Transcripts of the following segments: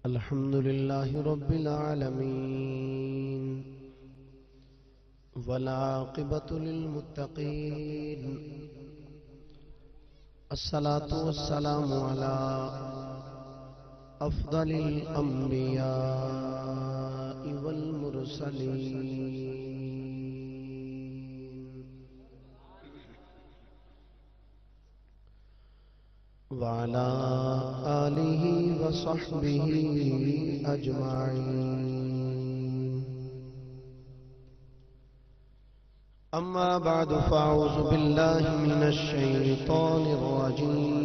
الحمد لله رب العالمين والعاقبة للمتقين الصلاة والسلام على أفضل الأنبياء والمرسلين وعلى آله وصحبه أجمعين أما بعد فأعوذ بالله من الشيطان الرجيم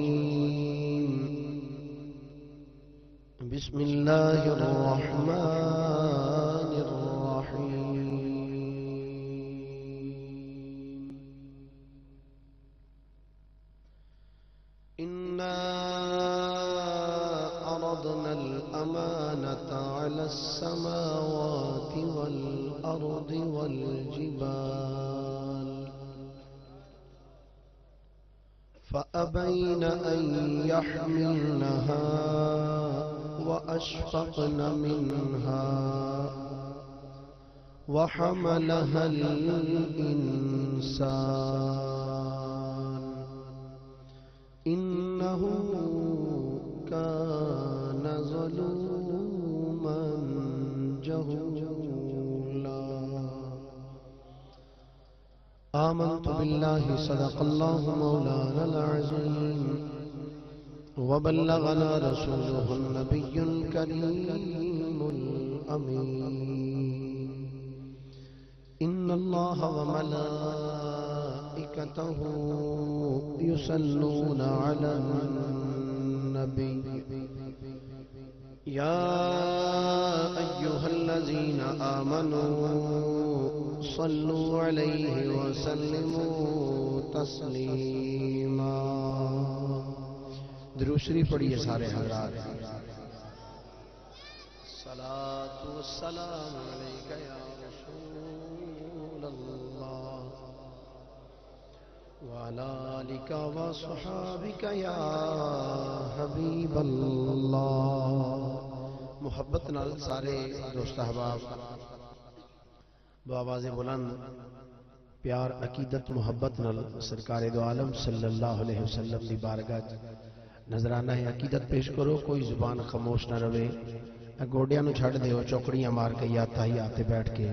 بسم الله الرحمن الرحيم إنا عرضنا الأمانة على السماوات والأرض والجبال فأبين أن يحملنها وأشفقن منها وحملها الإنسان إنه كان ظلوما جهولا آمنت بالله صدق الله مولانا العظيم وبلغنا رسوله النبي الكريم الأمين إن الله وملائكته يصلون على النبي يا أيها الذين آمنوا صلوا عليه وسلموا تسليما درود شریف پڑھیے سارے حضرات صلاۃ والسلام علیک یا رسول اللہ وعلى آلك وصحابك يا حبیب اللہ محبت نال سارے دوست احباب بآواز بلند پیار عقیدت محبت نال سرکار دو عالم صلی اللہ علیہ وسلم دی بارگاہ نظرانہ عقیدت پیش کرو کوئی زبان خاموش نہ رہے گوڑیاں نو چھڑ دیو چوکڑیاں مار کے یا تحیات بیٹھ کے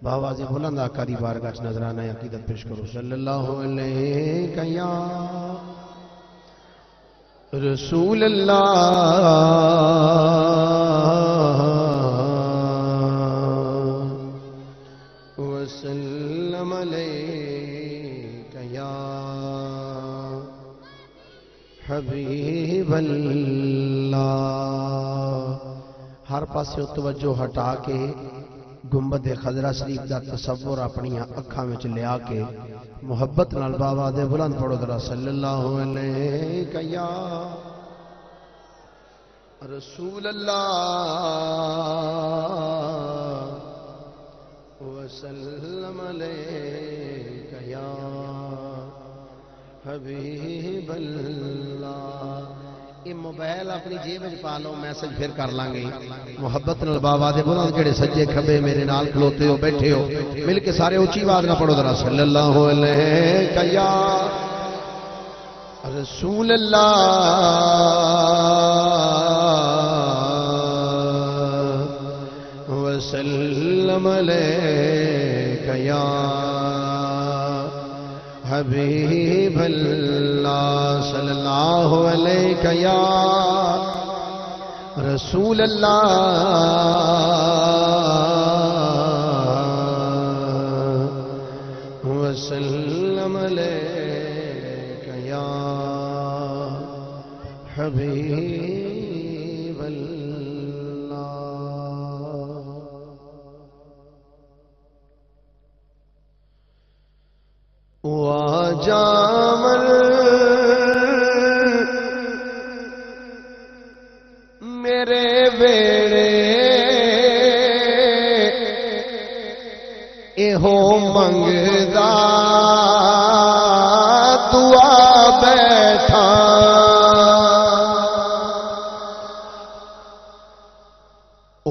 بآواز بلند آقا دی بارگاہ نظرانہ عقیدت پیش کرو صلی اللہ علیہ یا رسول اللہ وسلم علیہ یا حبیب اللہ ہر پاسے توجہ ہٹا کے گنبد خضرا شریف دا تصور اپنی اکھاں وچ لیا کے محبت نال بابا دے بلند پڑھو ذرا صلی اللہ علیہ یا رسول اللہ وسلم علیہ یا حبیب اللہ یہ موبائل اپنی جیب وچ پا لو میسج پھر کر لیں گے محبت نال بابا دے بلند جڑے سجے کھبے میرے نال کھلوتے ہو بیٹھے ہو مل کے سارے اونچی آواز نہ پڑھو ذرا صلی اللہ علیہ یا رسول اللہ وسلم علیہ یا حبیب اللہ صلی اللہ علیہ یا رسول اللہ وسلم علیہ یا حبیب اللہ واجامل میرے بیڑے اہو منگدا دعا بیٹھا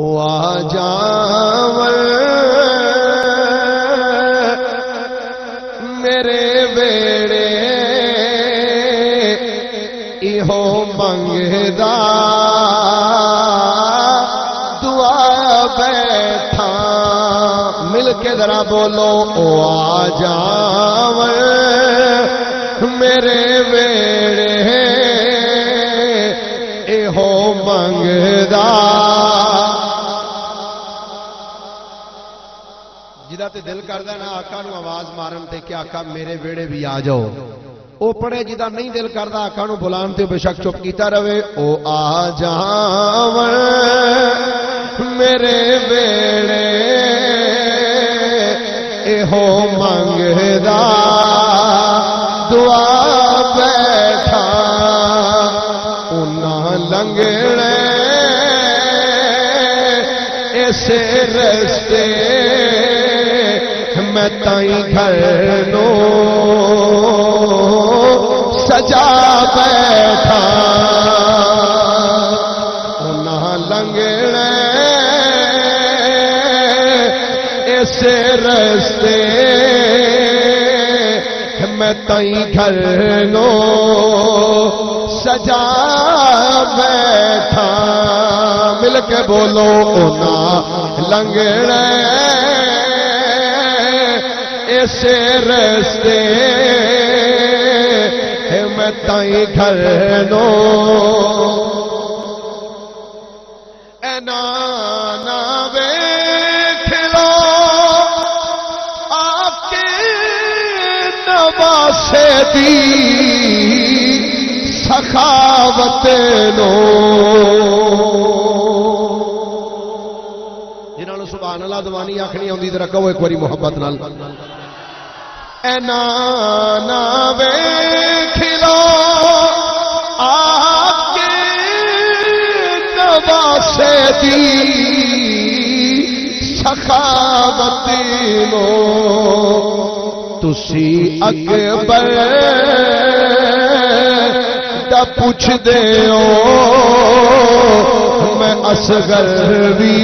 او آ جاون میرے ویڑے ایہو منگدا دعا بیٹھا مل کے ذرا بولو او آ جاون میرے ویڑے ایہو منگدا جدا تے دل کردا نا آقا نو آواز مارن تے کہ آقا میرے ویڑے بھی آ جاؤ او پڑھے جدا نہیں دل کردا آقا نو بلان تے بے شک چپ کیتا رہے او آ جاون میرے ویڑے ایہو منگدا دعا بیٹھا انہاں لنگڑے ایسے رستے میں تائیں گھر نو سجا بیٹھا انہاں لنگڑے ایسے رستے میں تائیں گھر نو سجا بیٹھا مل کے بولو انہاں لنگڑے ایسے رستے میں تائیں گھر نو اے نانا ویکھ لو آکے نواسے دی سخاوت نو جنہوں نے سبحان اللہ دوانی آکھنی ہوندی تے رکھو ایک واری محبت نال اے نانا ویکھ لو آکے نواسے دی سخاوت نو تسی اکبر دا پوچھ دے میں اصغر بھی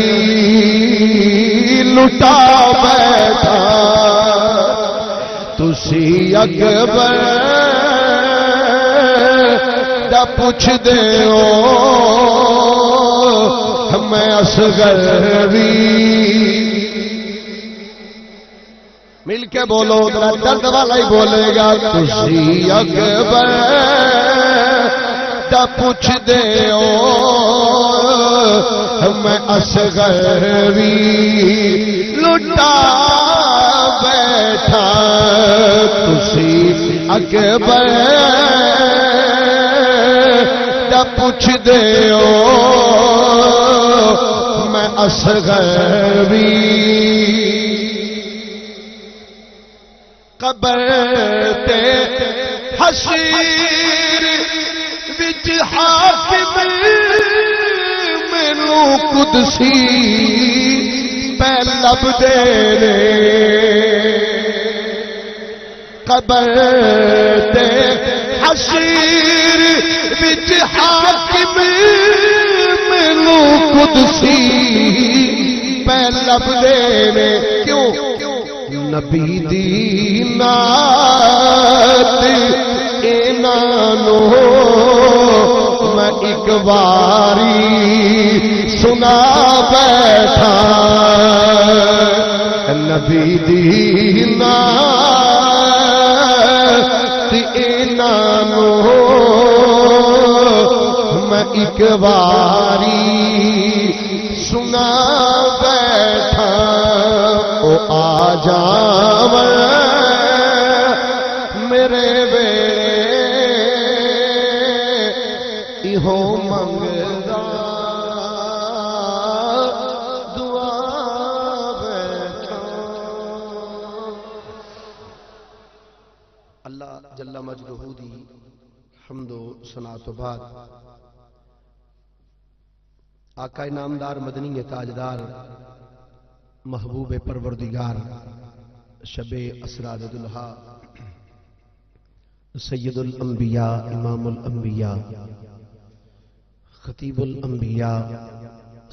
لٹا بیٹھا تسی اکبر دا پوچھ دے میں اصغر بھی مل کے بولو ذرا درد والا ہی بولے گا تسی اکبر دا پوچھ دے میں اصغر بھی لٹا بیٹھا تسی اکبر دا پوچھ دے میں اصغر بھی قبر تے حشیر وچ حاکم مینوں قدسی پہ لب دے قبر تے حشیر وچ حاکم مینوں قدسی پہ لب دے کیوں نبی دی نات انہاں میں ایک باری سنا بیٹھا نبی دی نات انہاں میں ایک باری سنا بیٹھا او آ جاون میرے ویڑے ایہو منگدا دعا بیٹھا اللہ جل مجدہ دی حمد و ثنا تو بعد آقا نامدار مدنی تاجدار محبوب پروردگار شب اسرار دلہا سید الانبیاء امام الانبیاء خطیب الانبیاء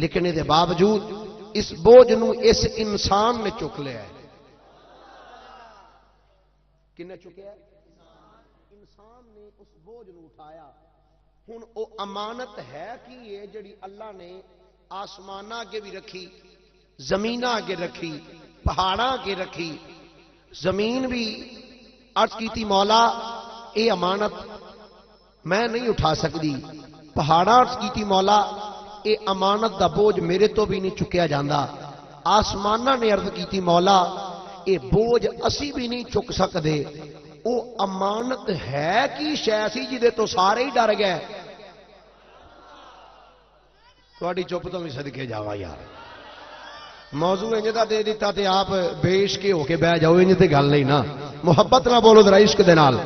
لیکن یہ باوجود اس بوجھ نو اس انسان نے چک لیا ہے. کنے چکیا ہے؟ انسان نے اس بوجھ نو اٹھایا. ہن او امانت ہے کہ یہ جڑی اللہ نے آسماناں اگے بھی رکھی، زمیناں اگے رکھی، پہاڑاں اگے رکھی. زمین بھی عرض کیتی مولا اے امانت میں نہیں اٹھا سکتی. پہاڑاں عرض کیتی مولا اے امانت دا بوجھ میرے تو بھی نہیں چکیا جاندا. آسماناں نے عرض کیتی مولا اے بوجھ اسی بھی نہیں چک سکدے. او امانت ہے کی شے سی جدے تو سارے ہی ڈر گئے. تھوڑی چپ تو بھی صدقے جاوا یار. موضوع انج دا دے دیتا تے آپ بے عشق ہو کے بہ جاؤ. انج تے گل نہیں نا. محبت نہ بولو ذرا عشق دے نال.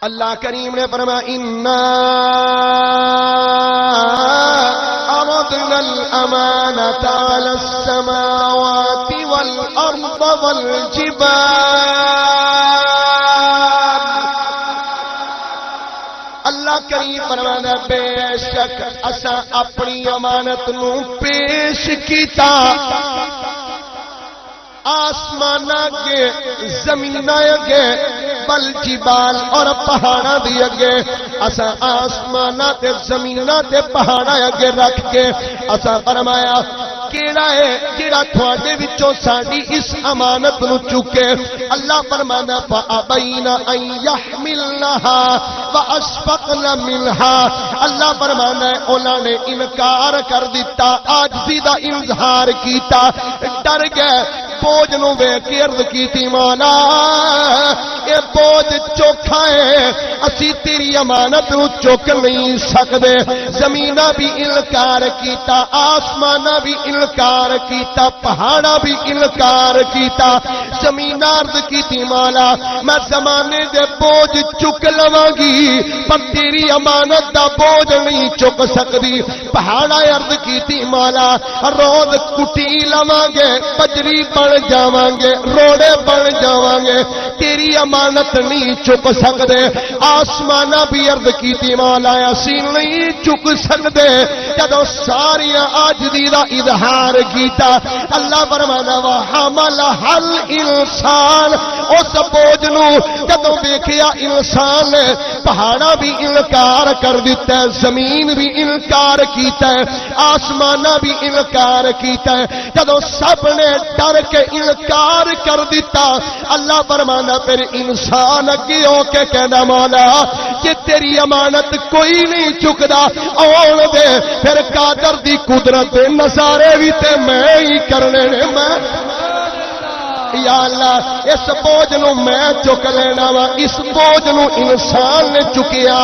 اللہ کریم نے فرمایا انا عرضنا الامانة على السماوات والارض والجبال. اللہ کریم فرمایا بے شک اساں اپنی امانت نو پیش کیتا آسمان اگے، زمین اگے، بل جبال اور پہاڑاں دی اگے. اساں آسماناں تے زمیناں تے پہاڑاں اگے رکھ کے اساں فرمایا کیڑا ہے جڑا تھوڑے وچوں ساڈی اس امانت نو چکے. اللہ فرمانا فابین ان یحملنها واشفقن منها. اللہ فرمانا انہاں نے انکار کر دیتا، عاجزی دا اظہار کیتا، ڈر گئے. بوجھ نو ویکھ کے عرض کیتی مولا اے بوجھ چوکھا ہے، اسی تیری امانت نو چک نہیں سکدے. زمیناں بھی انکار کیتا، آسماناں بھی انکار کیتا، پہاڑاں بھی انکار کیتا. زمین عرض کیتی مولا میں زمانے دے بوجھ چک لواں گی پر تیری امانت دا بوجھ نہیں چک سکدی. پہاڑاں عرض کیتی مولا روز کٹی لواں گے، بجری بن جاواں گے، روڑے بن جاواں گے، تیری امانت نہیں چک سکدے. آسماناں بھی عرض کیتی مولا اسی نہیں چک سکدے. جدوں ساری عاجزی دا اظہار کیتا اللہ فرمانا وحمل حل انسان. اس بوجھ نو جدوں ویکھیا انسان نے پہاڑاں بھی انکار کر دیتا ہے، زمین بھی انکار کیتا ہے، آسماناں بھی انکار کیتا ہے. جدوں سب نے ڈر کے انکار کر دیتا اللہ فرمانا پھر انسان اگے ہو کے کہنا مولا کہ تیری امانت کوئی نہیں چکدا آن دے پھر قادر دی قدرت نظارے بھی تے میں ہی کرنے نے. میں یا اللہ اس بوجھ نو میں چک لینا وا. اس بوجھ نو انسان نے چکیا.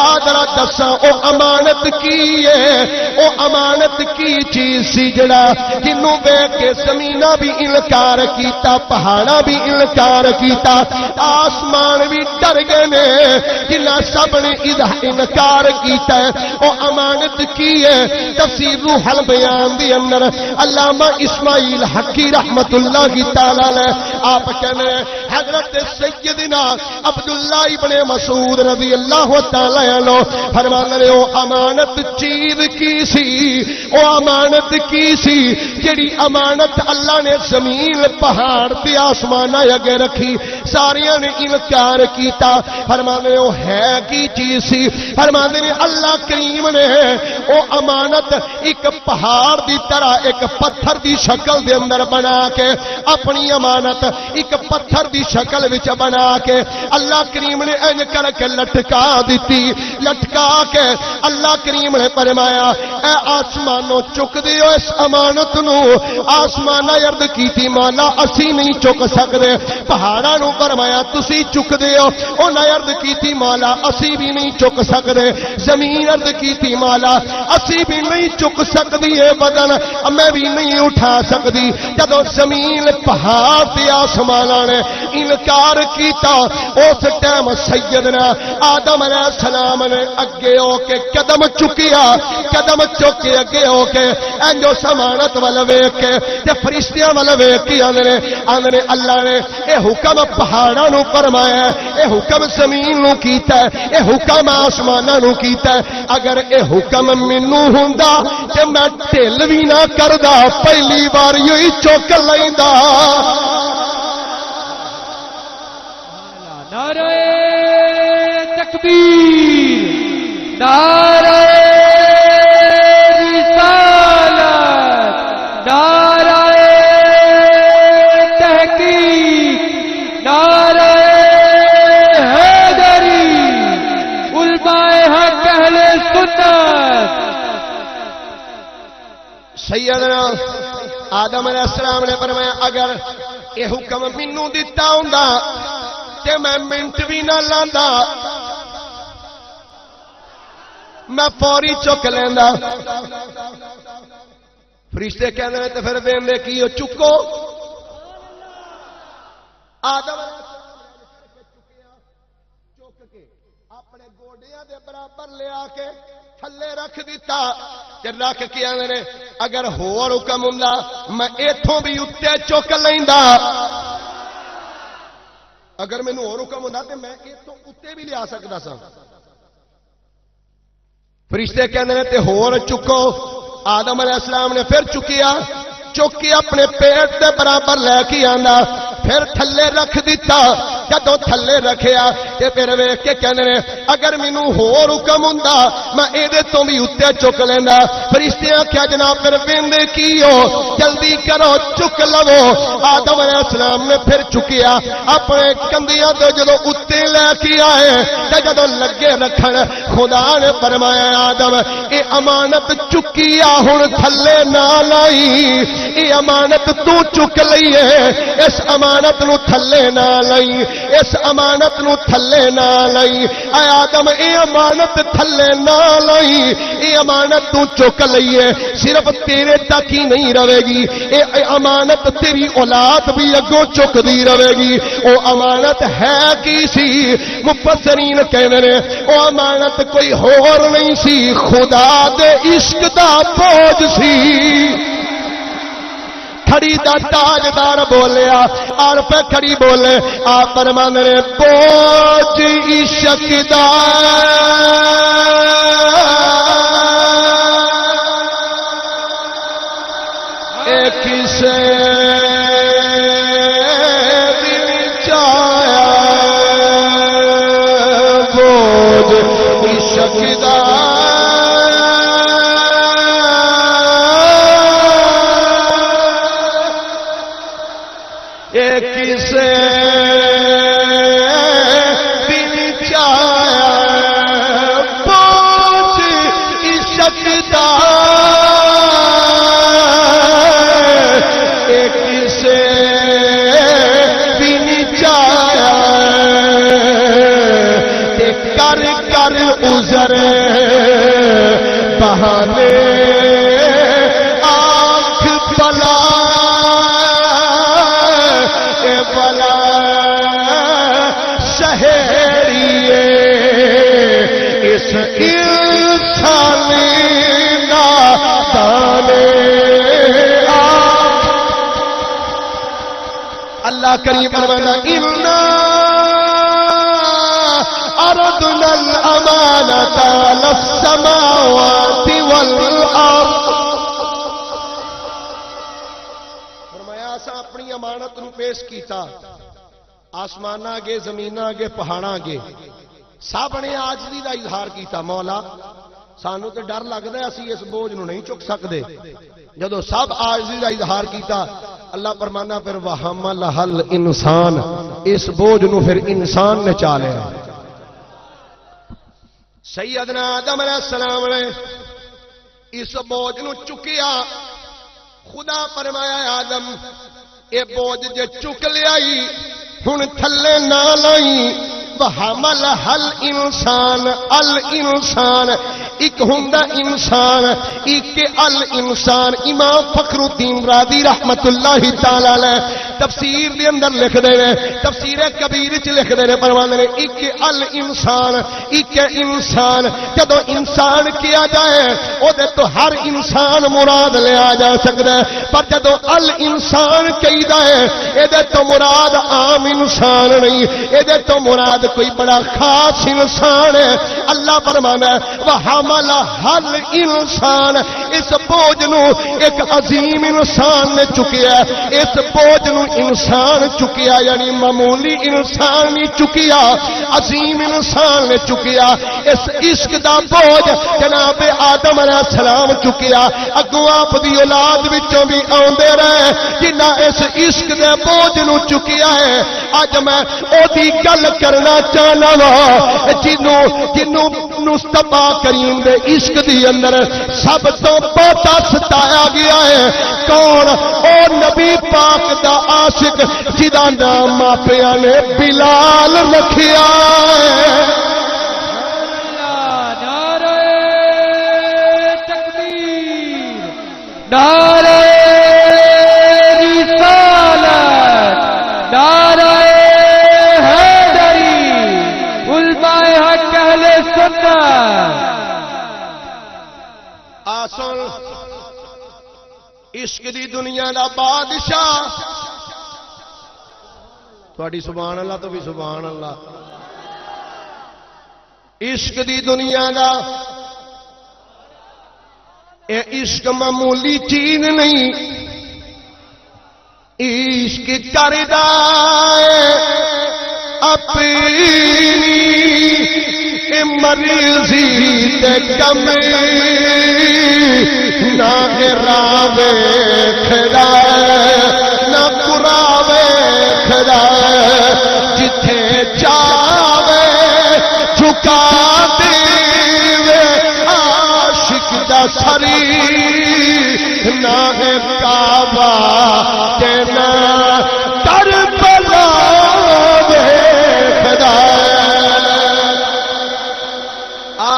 آدرا دساں او امانت کی ہے؟ او امانت کی چیز سی جڑا جنوں ویکھ کے زمیناں بھی انکار کیتا، پہاڑاں بھی انکار کیتا، آسمان بھی ڈر گئے نے جنہاں سب نے انکار کیتا ہے. او امانت کی ہے؟ تفسیر روح البیان دی اندر علامہ اسماعیل حقی رحمت اللہ کی تعالی آپ کہنے حضرت سیدنا عبداللہ ابن مسعود رضی اللہ تعالی عنہ فرمانے لے او امانت چیز کی سی، او امانت کی سی جڑی امانت اللہ نے زمین پہاڑ تے آسمان اگے رکھی، ساریاں نے انکار کیتا. فرمانے او ہے کی چیز سی؟ فرمانے نے اللہ کریم نے او امانت ایک پہاڑ دی طرح ایک پتھر دی شکل دے اندر بنا کے اپنی امانت ایک پتھر دی شکل وچ بنا کے اللہ کریم نے انج کر کے لٹکا دیتی. لٹکا کے اللہ کریم نے فرمایا اے آسمانوں چک دیو اس امانت نو. آسمان عرض کیتی مولا اسی نہیں چک سکدے. پہاڑاں نو فرمایا تسی چک دیو، انہاں عرض کیتی مولا اسی بھی نہیں چک سکدے. زمین عرض کیتی مولا اسی بھی نہیں چک سکدی، اے بدن میں بھی نہیں اٹھا سکدی. جدوں زمین پہاڑ تے آسماناں نے انکار کیتا اس ٹائم سیدنا آدم علیہ السلام نے اگے ہو کے قدم چک کے اگے ہو کے انجو امانت ول ویکھ کے تے فرشتیاں ول ویکھ کے آندے نے اللہ نے اے حکم پہاڑاں نو فرمایا ہے، اے حکم زمین نو کیتا ہے، اے حکم آسماناں نو کیتا ہے، اگر اے حکم مینوں ہوندا تے میں ڈھل وی نہ کردا، پہلی بار ہی چک لیندا۔ نعرہ تکبیر، نعرہ رسالت، نعرہ تحقیق، نعرہ حیدری، علماء حق اہل سنت۔ سیدنا آدم علیہ السلام نے فرمایا اگر یہ حکم مینوں دتا ہوندا تے میں منٹ بھی نہ لاندا، میں فوری چک لیندا۔ فرشتے کہندے نے تے پھر دیندے کی ہو؟ چکو۔ آدم چک کے اپنے گوڈیاں دے برابر لے آ کے تھلے رکھ دیتا تے رکھ کے آندے نے اگر ہور حکم ہوندا میں ایتھوں بھی اُتے چک لیندا، اگر مینوں ہور حکم ہوندا تے میں ایتھوں اُتے بھی لیا سکدا سا۔ فرشتے کہندے نے تے ہور چکو۔ آدم علیہ السلام نے پھر چکیا، چک کے اپنے پیٹ دے برابر لے کے آندا، پھر تھلے رکھ دیتا۔ جدوں تھلے رکھیا تے پھر ویکھ کے کہندے نے اگر مینوں ہور حکم ہوندا میں ایدے تو بھی اُتے چک لیندا۔ فرشتے آکھیا جناب پھر ویندے کی ہو؟ جلدی کرو چک لو۔ آدم علیہ السلام نے پھر چکیا، اپنے کندیاں تے جدوں اُتے لے کے آئے تے جدوں لگے رکھن خدا نے فرمایا آدم اے امانت چکی آ ہن تھلے نہ لائی، اے امانت تو چک لئی ہے، اس امانت نو تھلے نہ لائی، اس امانت نو تھلے نہ لائی۔ اے آدم اے امانت تھلے نہ لائی، اے امانت تو چک لئی ہے، صرف تیرے تک ہی نہیں رہے گی، اے امانت تیری اولاد بھی اگوں چک دی رہے گی۔ او امانت ہے کی سی؟ مفسرین کہندے نے او امانت کوئی ہور نہیں سی، خدا دے عشق دا بوجھ سی۔ کھڑی دا تاجدار بولیا اور پہ کھڑی بولے آپ فرماندے نے بوجھ عشق دا ایک سے دل چایا، بوجھ عشق دا سے دل چایا، بوجھ عشق دا ایک سے دل چایا، تے کر کر عذر بہانے آنکھ بلا بلا شہریے اس انسانی نادانے۔ اللہ کریم فرماتا اِنَّا عَرَضْنَا الْأَمَانَةَ عَلَى السَّمَاوَاتِ وَالْأَرْضِ۔ اپنی امانت نو پیش کیتا، آسمان آگے زمین آگے پہاڑ آگے سب نے عاجزی دا اظہار کیتا، مولا سانو تے ڈر لگدا ہے اسی اس بوجھ نو نہیں چک سکدے۔ جدو سب عاجزی دا اظہار کیتا اللہ فرمانا پھر وَحَمَلَهَا الْإِنسَانُ، اس بوجھ نو پھر انسان نے چا لیا۔ سیدنا آدم علیہ السلام نے اس بوجھ نو چکیا۔ خدا فرمایا آدم اے بوجھ جے چک لیائی ہن تھلے نہ لائی۔ وَحَمَلَهَا الْإِنسَانُ، الْإِنسان ایک ہوندا انسان، ایک الانسان۔ امام فخر الدین رازی رحمت اللہ تعالی علیہ تفسیر دے اندر لکھ دے نے تفسیر کبیر وچ لکھ دے نے فرماندے نے ایک الانسان ایک انسان جدوں انسان کیا جائے او دے تو ہر انسان مراد لیا جا سکدا ہے پر جدوں الانسان کہیدا ہے اے دے تو مراد عام انسان نہیں اے دے تو مراد کوئی بڑا خاص انسان ہے اللہ فرمانا ہے وحمل ہل انسان اس بوجھ نو ایک عظیم انسان نے چکیا اس بوجھ نو انسان چکیا یعنی معمولی انسان نہیں چکیا عظیم انسان نے چکیا اس عشق دا بوجھ جناب آدم علیہ السلام چکیا اگوں آپ دی اولاد وچوں بھی آوندے رہے جنہ اس عشق دے بوجھ نو چکیا ہے اج میں او دی گل کرنا چاہنا وا جنوں مصطفیٰ کریم دے عشق دی اندر سب تو بہتا ستایا گیا ہے کون او نبی پاک دا عاشق جدا نام ماپیاں نے بلال رکھیا ہے نعرہ تکبیر نعرہ رسالت نعرہ حیدری علماء حق اہل سنت آسن عشق دی دنیا دا بادشاہ تھوڑی سبحان اللہ تو بھی سبحان اللہ عشق دی دنیا دا اے عشق معمولی چیز نہیں عشق کردا اپنی مرضی تے کمی نہ راوے کھڑا نہ پراوے کھڑا جتھے چاہے جھکا دے عاشق دا سری نہ کعبہ تے نہ کربلا ویکھدا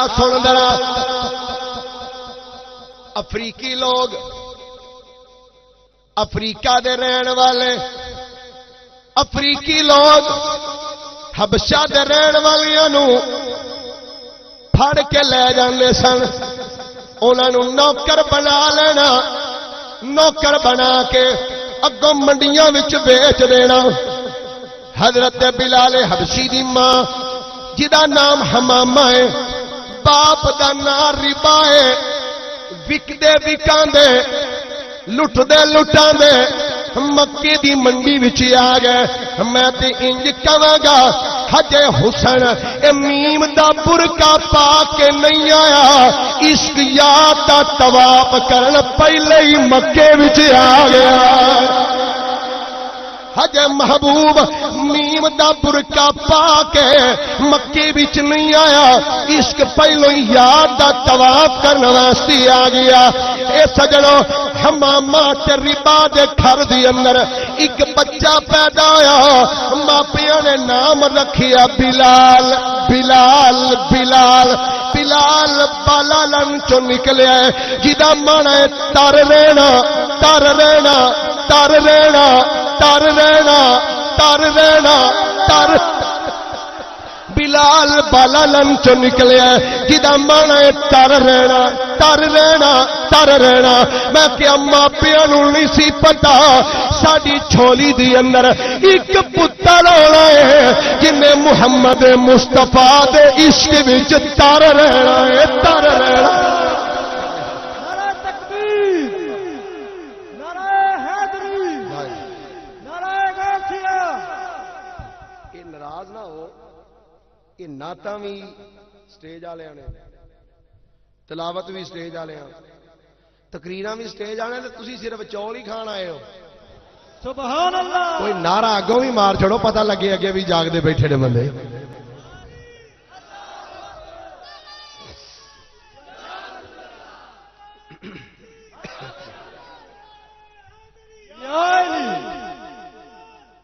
سن ذرا افریقی لوگ افریقہ دے رہن والے افریقی لوگ حبشہ دے رہن والیاں نو پھڑ کے لے جاندے سن انہاں نو نوکر بنا لینا نوکر بنا کے اگوں منڈیاں وچ بیچ دینا حضرت بلال حبشی دی ماں جدا نام حمامہ ہے باپ دا نام ربا ہے وکدے وکاندے لٹدے لٹاندے مکے دی منڈی وچ آ گئے میں تے انج کہاں گا حجے حسن اے میم دا برقع پا کے نہیں آیا عشق یاد دا طواف کرن پہلے ہی مکے وچ آ گیا حج محبوب میم دا برقع پا کے مکے وچ نہیں آیا عشق پہلو یاد دا طواف کرنے واسطے آ گیا اے سجنو حمامہ تے ربا دے گھر دی اندر ایک بچہ پیدا ہویا ماپیاں نے نام رکھیا بلال بلال بلال بلال بالالن چوں نکلیا ہے جدا مانا ہے تر رہنا تر رہنا تر رہنا تر رہنا تر رہنا تر بلال بالالن چوں نکلیا جدا مانا ہے تر رہنا تر رہنا تر رہنا میں کہ اماں پیاں نوں نہیں سی پتا ساڈی چھولی دی اندر ایک پتر ہونا ہے جنہیں محمد مصطفیٰ دے عشق وچ تر رہنا ہے تر رہنا نعتاں بھی سٹیج والے نے تلاوت بھی سٹیج والے تقریراں بھی سٹیج والے تے تسی صرف چول ہی کھان آئے ہو سبحان اللہ کوئی نعرہ اگوں بھی مار چھڑو پتہ لگے اگے بھی جاگدے بیٹھے نے بندے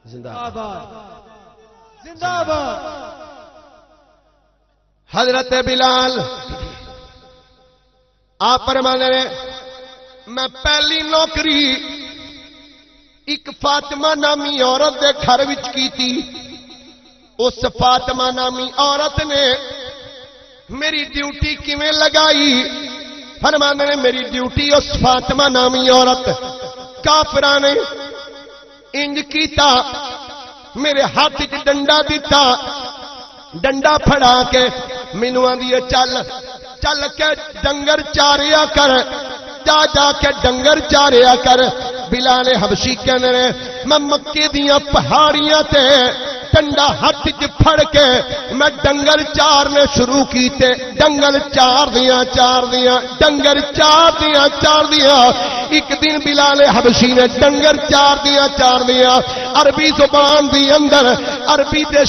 زندہ باد زندہ باد حضرت بلال آپ فرمانے نے میں پہلی نوکری ایک فاطمہ نامی عورت دے گھر وچ کیتی. اس فاطمہ نامی عورت نے میری ڈیوٹی کیویں لگائی؟ فرماندے نے میری ڈیوٹی اس فاطمہ نامی عورت کافراں نے انج کیتا، میرے ہاتھ وچ ڈنڈا دیتا، ڈنڈا پھڑا کے مینوں آندی ہے چل چل کے ڈنگر چاریا کر، جا جا کے ڈنگر چاریا کر. بلال حبشی کہنے نے میں مکے دیاں پہاڑیاں تے ڈنڈا ہاتھ چ پھڑ کے میں ڈنگر چارنے شروع کیتے. ڈنگر چار دیاں ڈنگر چار دیاں. ایک دن بلال حبشی نے ڈنگر چار دیاں عربی زبان دی اندر عربی دے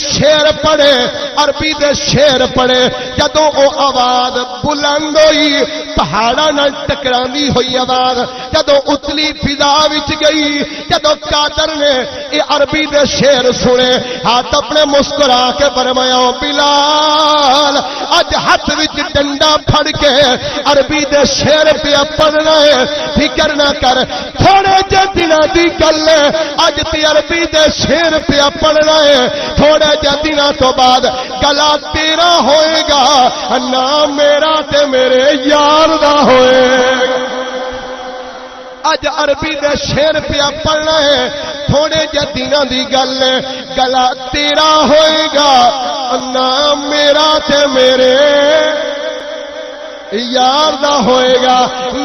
شعر پڑھے. جدوں او آواز بلند ہوئی پہاڑاں نال ٹکراندی ہوئی آواز جدوں اتلی فضا وچ گئی، جدوں قادر نے اے عربی دے شعر سنے، ہاتھ اپنے مسکرا کے فرمایا بلال اج ہاتھ وچ ڈنڈا پھڑ کے عربی دے شعر پہ پڑھنا ہے، فکر نہ کر، تھوڑے جے دناں دی گل ہے، اج تے عربی دے شعر پہ پڑھنا ہے، تھوڑے جے دناں تو بعد گلا تیرا ہوئے گا، نام میرا تے میرے یار دا ہوئے گا. اج عربی دے شعر پہ پڑھنا ہے، تھوڑے جے دناں دی گل ہے، گلا تیرا ہوئے گا، نام میرا تے میرے یار دا ہوئے گا،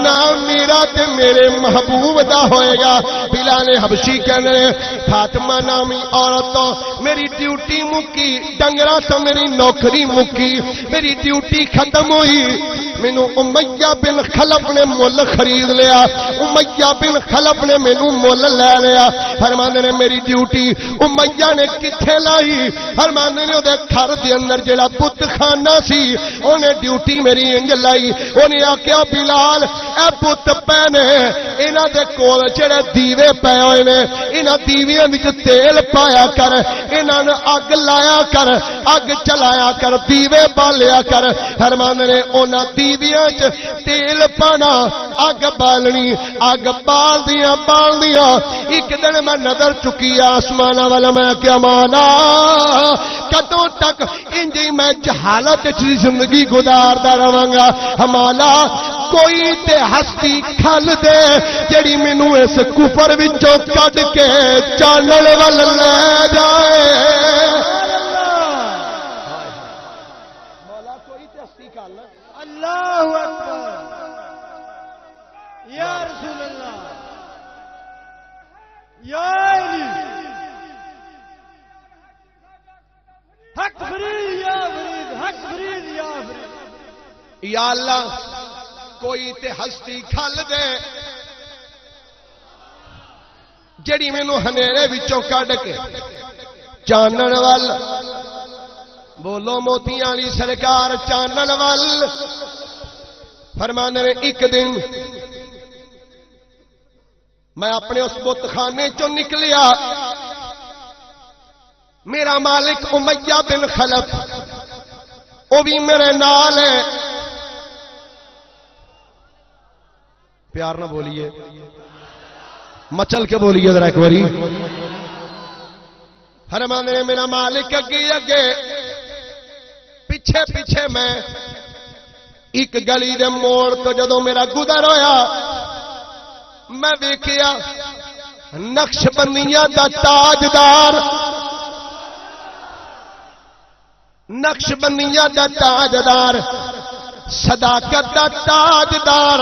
نام میرا تے میرے محبوب دا ہوئے گا. بلال حبشی کہنے فاطمہ نامی عورتوں میری ڈیوٹی مکی، ڈنگرا تو میری نوکری مکی، میری ڈیوٹی ختم ہوئی. مینوں امیہ بن خلف نے مول خرید لیا، امیہ بن خلف نے مینوں مول لے لیا. فرماندے نے میری ڈیوٹی امیہ نے کتھے لائی؟ فرماندے نے اودے گھر دے اندر جڑا بت خانہ سی اونے ڈیوٹی میری انج لائی. انہیں آخیا بلال اے بت پے نے، انہاں دے کول جڑے دیوے پے ہوئے نے انہاں دیویاں وچ تیل پایا کر، انہاں نوں اگ لایا کر، اگ چلایا کر، دیوے بالیا کر. فرماندے نے انہاں دیویاں وچ تیل پانا، اگ بالنی، اگ بال دیاں. ایک دن میں نظر چکی آسمان والا، میں کیا مانا کدوں تک انجی میں جہالت وچ زندگی گزاردا رہاں گا؟ ہمالا کوئی تے ہستی کھل دے جڑی مینوں اس کفر وچوں کڈ کے چانن ول لے جائے. مولا کوئی تے ہستی کھل. اللہ اکبر یا رسول اللہ یا علی حق فرید یا فرید حق فرید یا فرید. یا اللہ کوئی تے ہستی کھل دے جڑی مینوں ہنیرے وچوں کڈ کے چانن ول. بولو موتیاں والی سرکار چانن ول. فرمانے نے ایک دن میں اپنے اس بت خانے چوں نکلیا، میرا مالک امیہ بن خلف وہ بھی میرے نال ہے. پیار نہ بولیے، مچل کے بولیے ذرا ایک باری. فرمانے نے میرا مالک اگے پیچھے میں ایک گلی دے موڑ تو جدوں میرا گزر ہویا میں ویکھیا نقش بندیاں دا تاجدار، نقش بندیاں دا تاجدار، صداقت دا تاجدار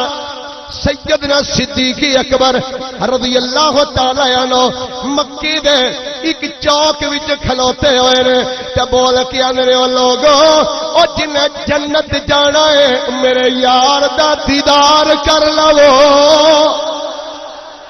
سیدنا صدیق اکبر رضی اللہ تعالی عنہ مکے دے ایک چوک وچ کھلوتے ہوئے نے تے بول کے آنے نے لوگو او جن جنت جانا ہے میرے یار دا دیدار کر لو.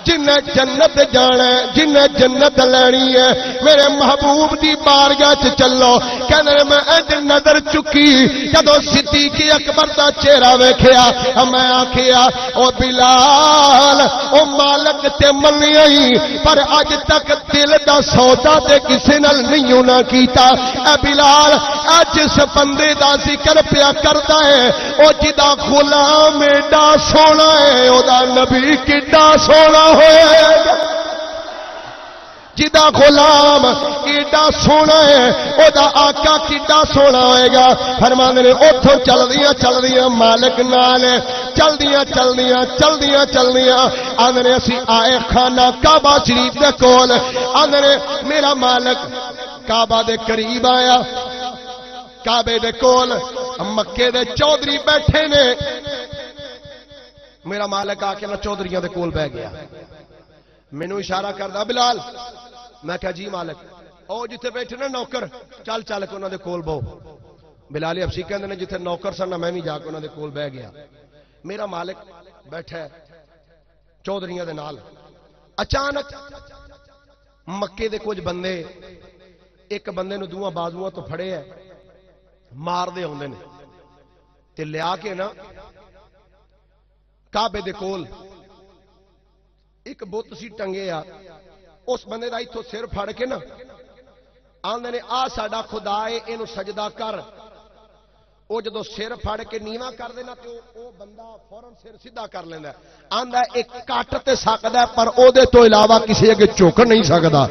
جن جنت جانا ہے، جن جنت لینی ہے میرے محبوب دی بارگاہ چ چلو. کہنے میں اج نظر چکی جدوں صدیق اکبر دا چہرہ ویکھیا میں آکھیا او بلال او مالک تے منی پر اج تک دل دا سودا تے کسے نال نہیں نہ کیتا. اے بلال اج اس بندے دا ذکر پیا کردا ہے او جدا غلام ایڈا سونا ہے او دا نبی کڈا سونا ہوئے گا. جدا غلام ایڈا سونا ہے او دا آقا کیڈا سونا ہوئے گا. فرماندے نے اوتھوں چلدیاں مالک نال چلدیاں آندے نے اسی آئے خانہ کعبہ شریف دے کول. آندے نے میرا مالک کعبہ دے قریب آیا. کعبے دے کول مکے دے چودھری بیٹھے نے. میرا مالک آ کے نہ چودھریاں دے کول بیٹھ گیا. مینو اشارہ کردا بلال. میں کہا جی مالک. او جتھے بیٹھے نا نوکر چل کے انہاں دے کول بہو. بلال حبشی کہندے نے جتھے نوکر سن میں بھی جا کے انہاں دے کول بیٹھ گیا. میرا مالک بیٹھا ہے چودھریاں دے نال. اچانک مکے دے کچھ بندے ایک بندے نو دوواں بازواں تو پھڑے ہے مار دے ہوندے نے تے لیا کے نا کعبے دے کول ایک بت سی ٹنگے آ. اس بندے دا ایتھوں سر پھڑ کے نا آندے نے آ ساڈا خدا ہے اینو سجدہ کر. او جدو سر پھڑ کے نیواں کر دینا تے او بندہ فوراً سر سیدھا کر لیندا. آندا ایک کٹ تے سکدا پر او دے تو علاوہ کسی اگے جھک نہیں سکدا.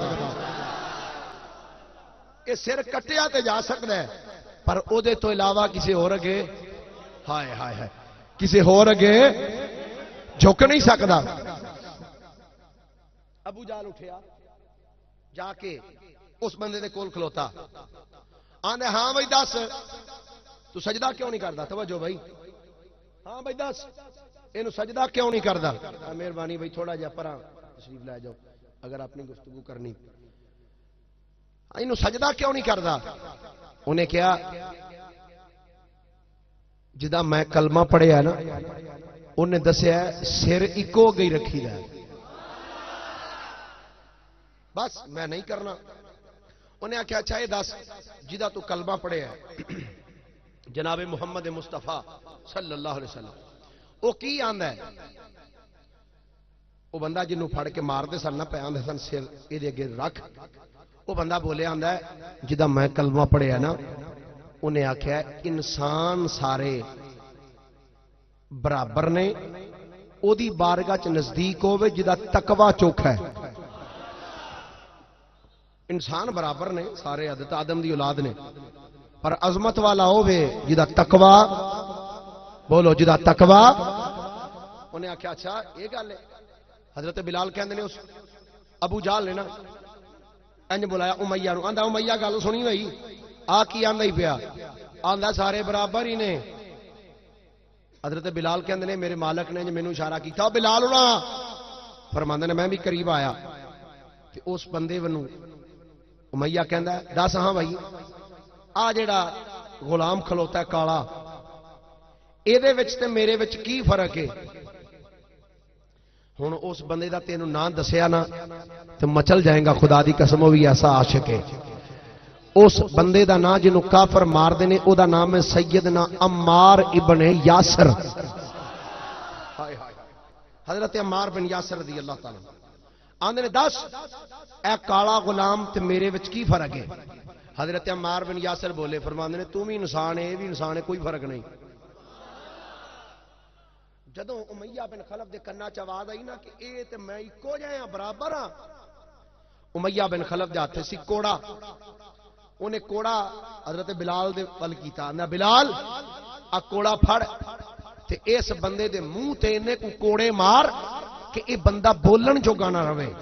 اے سر کٹیا تے جا سکدا ہے پر او دے تو علاوہ کسی اور اگے ہائے ہائے ہائے کسی اور اگے جھک نہیں سکدا. ابو جال اٹھیا جا کے اس بندے دے کول کھلوتا. آندے ہاں بھائی دس تو سجدہ کیوں نہیں کردا. توجہ بھائی. ہاں بھائی دس اینو سجدہ کیوں نہیں کردا. مہربانی بھائی تھوڑا جہا پرا تشریف لے جاؤ اگر اپنی گفتگو کرنی. اینو سجدہ کیوں نہیں کردا. انہیں کیا جدا میں کلمہ پڑھیا نا انہیں دسیا سر اکو گئی رکھی دا بس میں نہیں کرنا. انہیں آخیا اچھا یہ دس جدا تو کلمہ پڑھے ہے جناب محمد مصطفیٰ صلی اللہ علیہ وسلم وہ کی آندا ہے. وہ بندہ جنوں پھڑ کے مار دے سن نہ پہ آندے سن سر یہ اگے رکھ. وہ بندہ بولے آندا ہے جدا میں کلمہ پڑھے ہے نا انہیں آخیا انسان سارے برابر نے او دی بارگاہ چ نزدیک ہوے جدا تقوی چوکھا ہے. انسان برابر نے سارے حضرت آدم دی اولاد نے پر عظمت والا ہوے جدا تقوی بولو جدا تقوی. انہیں آخیا اچھا یہ گل ہے. حضرت بلال کہندے نے اس ابو جہل نے نا انج بلایا امیہ نو. آندا امیہ گل سنی بھائی آ کی آندا ہی پیا. آندا سارے برابر ہی نے. حضرت بلال کہندے نے میرے مالک نے مینوں اشارہ کیتا. بلال اڑا فرماندے نے میں بھی قریب آیا تے اس بندے ونوں امیہ کہندا ہے دس ہاں بھائی آ جڑا غلام کھلوتا ہے کالا اے دے وچ تے میرے وچ کی فرق ہے. ہن اس بندے دا تینوں نام دسیا نا تے مچل جائے گا. خدا دی قسم وہ بھی ایسا عاشق ہے. اس بندے دا نام جنوں کافر مار دے نے او دا نام ہے سیدنا عمار ابن یاسر. حضرت عمار بن یاسر رضی اللہ تعالی آندے نے دس اے کالا غلام تے میرے وچ کی فرق ہے. حضرت عمار بن یاسر بولے فرماندے نے تو بھی انسان ہے اے بھی انسان ہے کوئی فرق نہیں. جدوں امیہ بن خلف دے کنا چ آواز آئی نا کہ اے تے میں اکو جہے ہاں برابر ہاں. امیہ بن خلف دے ہاتھ سی کوڑا. انہیں کوڑا حضرت بلال دے ول کیتا. نا بلال آ کوڑا پھڑ تے اس بندے دے منہ تے انہیں کو کوڑے مار کہ اے بندہ بولن جو گانا رہے.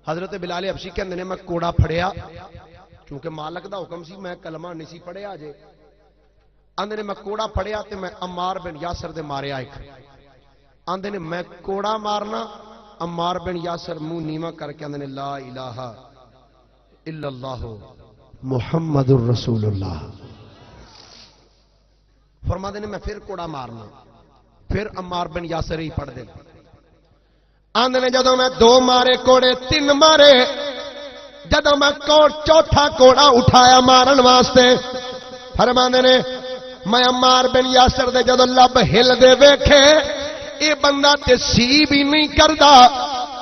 حضرت بلال حبشی کہندے نے میں کوڑا پھڑیا کیونکہ مالک دا حکم سی میں کلمہ نہیں سی پڑھیا جے. آندے نے میں کوڑا پھڑیا تے میں عمار بن یاسر دے ماریا ایک. آندے نے میں کوڑا مارنا عمار بن یاسر منہ نیواں کر کے آندے نے لا الہ الا اللہ محمد الرسول اللہ. فرماندے نے میں پھر کوڑا مارنا پھر عمار بن یاسر ہی پڑھ دے. آندے نے جدوں میں دو مارے کوڑے تین مارے جدوں میں چوتھا کوڑا اٹھایا مارن واسطے فرماندے نے میں عمار بن یاسر دے جدوں لب ہل دے ویکھے اے بندہ تے سی بھی نہیں کردا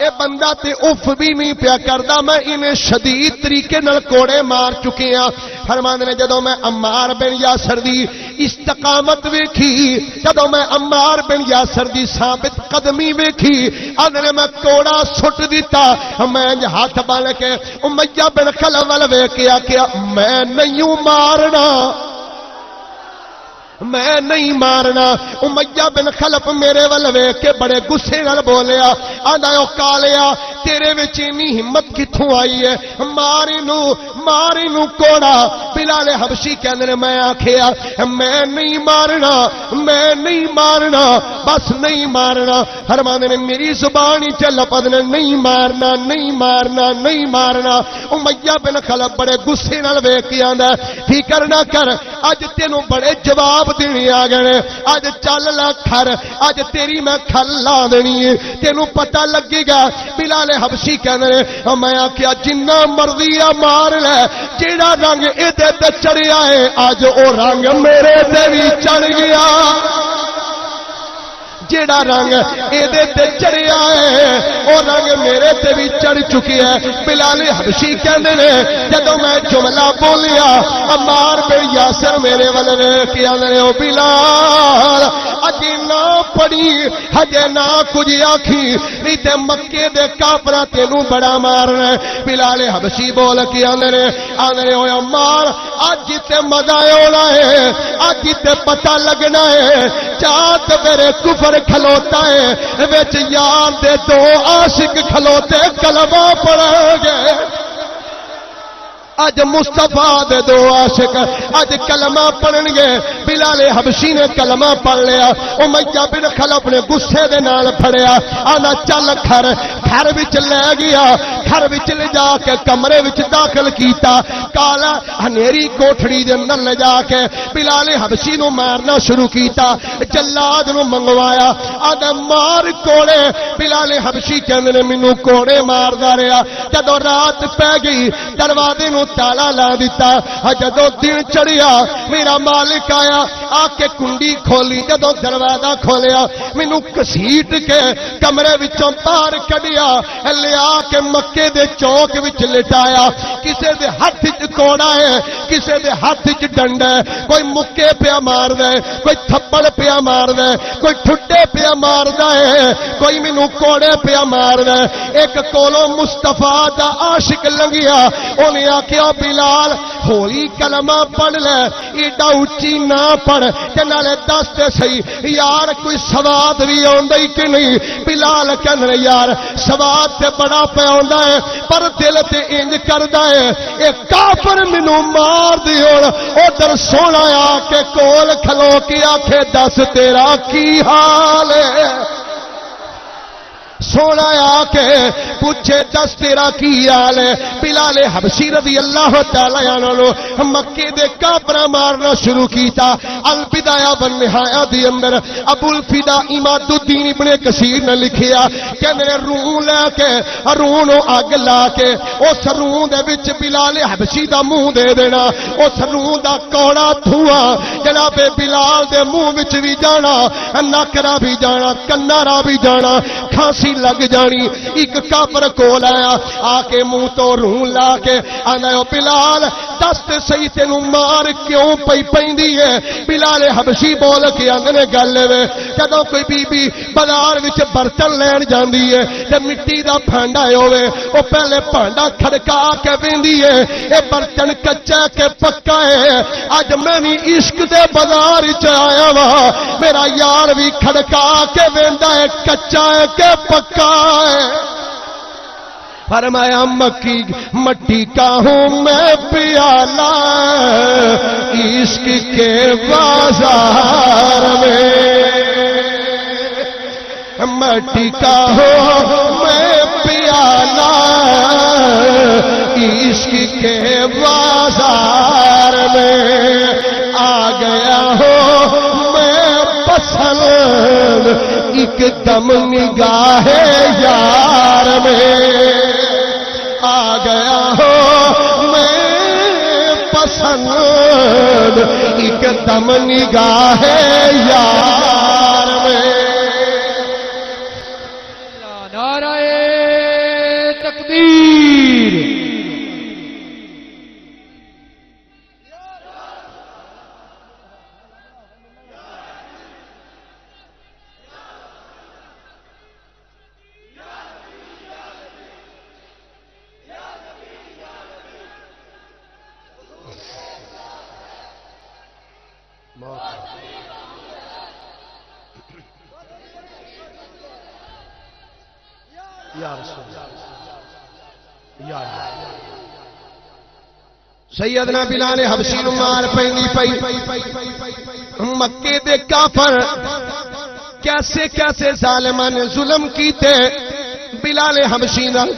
اے بندہ تے اف بھی نہیں پیا کردا. میں انہیں شدید طریقے نال کوڑے مار چکے ہاں. فرماندے نے جدوں میں عمار بن یاسر دی استقامت ویکھی جدوں میں عمار بن یاسر دی ثابت قدمی ویکھی آندے میں کوڑا سٹ دیتا میں ہاتھ بن کے امیہ بن خلف ول ویکھ کے آکھیا میں نہیں مارنا میں نہیں مارنا امیہ بن خلف میرے ول ویکھ کے بڑے غصے نال بولیا آندا او کالیا تیرے وچ اتنی ہمت کتھوں آئی ہے ماری نو کوڑا بلال حبشی کہندے نے میں آکھیا میں نہیں مارنا بس نہیں مارنا فرماندے نے میری زبان ہی چ لفظ نے نہیں مارنا امیہ بن خلف بڑے غصے نال ویکھ کے آندا فکر نہ کر اج تینوں بڑے جواب دینے آ گئے اج چل لا کھر اج تیری میں کھل لا دینی ہے تینوں پتہ لگے گا بلال حبشی کہندے نے میں آکھیا جنہ مرضی مار لے جیڑا رنگ ایدے تے چڑھیا ہے اج او رنگ میرے تے بھی چڑھ گیا جیڑا رنگ ایدے تے چڑھیا ہے او رنگ میرے تے بھی چڑھ چکی ہے بلال حبشی کہندے نے جدوں میں جملہ بولیا عمار بن یاسر میرے ول ویکھ کے آندے نے او بلال اجے نہ پڑھی ہجے نہ کچھ آکھی نہیں تے مکے دے کافراں تینوں بڑا مارنا ہے بلال حبشی بول کے آندے نے او عمار اج تے مزہ ہونا ہے اج تے پتہ لگنا ہے چاہت میرے کفر کھلوتا ہے وچ یار دے دو عاشق کھلوتے کلمہ پڑھیں گے اج مصطفیٰ دے دو عاشق اج کلمہ پڑھن گے بلال حبشی نے کلمہ پڑھ لیا امیہ بن خلف نے غصے دے نال پھڑیا آنا چل گھر وچ لے گیا گھر وچ لے جا کے کمرے وچ داخل کیتا کالا ہنیری کوٹھڑی دے اندر لے جا کے بلال حبشی نو مارنا شروع کیتا جلاد نو منگوایا آدھا مار کوڑے بلال حبشی کہندے نے مینوں کوڑے ماردا رہیا جدوں رات پہ گئی دروازے نو تالا لا دیتا جدو دن چڑھیا میرا مالک آیا آ کے کنڈی کھولی جدو دروازہ کھولیا مینوں کسیٹ کے کمرے وچوں باہر کڈیا لیا کے مکے دے چوک وچ لٹایا کسے دے ہاتھ وچ کوڑا ہے کسے دے ہاتھ وچ ڈنڈا ہے کوئی مکے پیا مار دے کوئی تھپڑ پیا مار دے کوئی ٹھڈے پیا مار دے کوئی مینوں کوڑے پیا مار دے ایک کولو مصطفیٰ دا عاشق لنگیا انہیں آکھیا بلال ہولی کلمہ پڑھ لے ایڈا اچھی نہ پڑھ تے نالے دس تے صحیح یار کوئی سواد بھی آوندا ہی کہ نہیں بلال کہندے یار سواد تے بڑا پہ آوندا ہے پر دل تے انج کردا ہے اے کافر مینوں مار دی ہن ادھر سونا آ کے کول کھلو کے آکھے دس تیرا کی حال ہے سونا آ کے پوچھے دس تیرا کی حال ہے بلال حبشی رضی اللہ تعالی عنہ مکے دے کافراں مارنا شروع کیتا البدایہ والنہایہ دی اندر ابو الفدا اماد الدین ابن کثیر نے لکھیا کہندے روح لے کے روح نو اگ لا کے اس روح دے وچ بلال حبشی دا منہ دے دینا اس روح دا کوڑا دھواں جناب بلال دے منہ وچ بھی جانا ناکرا بھی جانا کنارا بھی جانا کھانسی لگ جانی ایک کافر کول آیا آ کے منہ تو روح لا کے آنا بلال دست صحیح تینوں مار کیوں پئی پیندی ہے بلال حبشی بول کے آندے گل وے جدوں کوئی بی بی بازار وچ برتن لین جاندی ہے تے مٹی دا بھانڈا ہوے او پہلے بھانڈا کھڑکا کے ویندی ہے اے برتن کچا کے پکا ہے اج میں بھی عشق دے بازار وچ آیا وا میرا یار بھی کھڑکا کے ویندا ہے کچا ہے کہ پکا ہے فرمایا مکی مٹی کا ہوں میں پیالہ عشق کے بازار میں مٹی کا ہوں میں پیالہ عشق کے بازار میں آ گیا ہوں میں پسند ایک دم نگاہ یار میں آ گیا ہوں میں پسند ایک دم نگاہ یار میں نعرہ تکبیر یا رسول یا سیدنا بلال حبشی نو مار پیندی پئی مکے دے کافر کیسے کیسے ظالمان نے ظلم کیتے بلال حبشی نال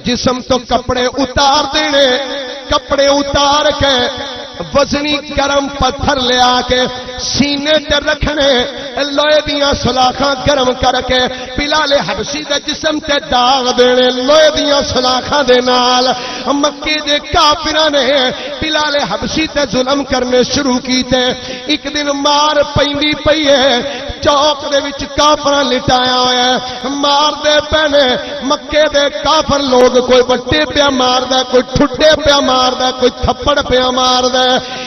جسم تو کپڑے اتار دینے کپڑے اتار کے وزنی گرم پتھر لے آ کے سینے تے رکھنے لوہے دیاں سلاخاں گرم کر کے بلال حبشی دے جسم تے داغ دینے لوہے دیاں سلاخاں دے نال مکے دے کافراں نے بلال حبشی تے ظلم کرنے شروع کیتے ایک دن مار پیندی پئی ہے چوک دے وچ کافراں لٹایا ہویا ہے مار دے پینے مکے دے کافر لوگ کوئی بٹے پیا ماردا کوئی ٹھڈے پیا ماردا کوئی تھپڑ پیا ماردا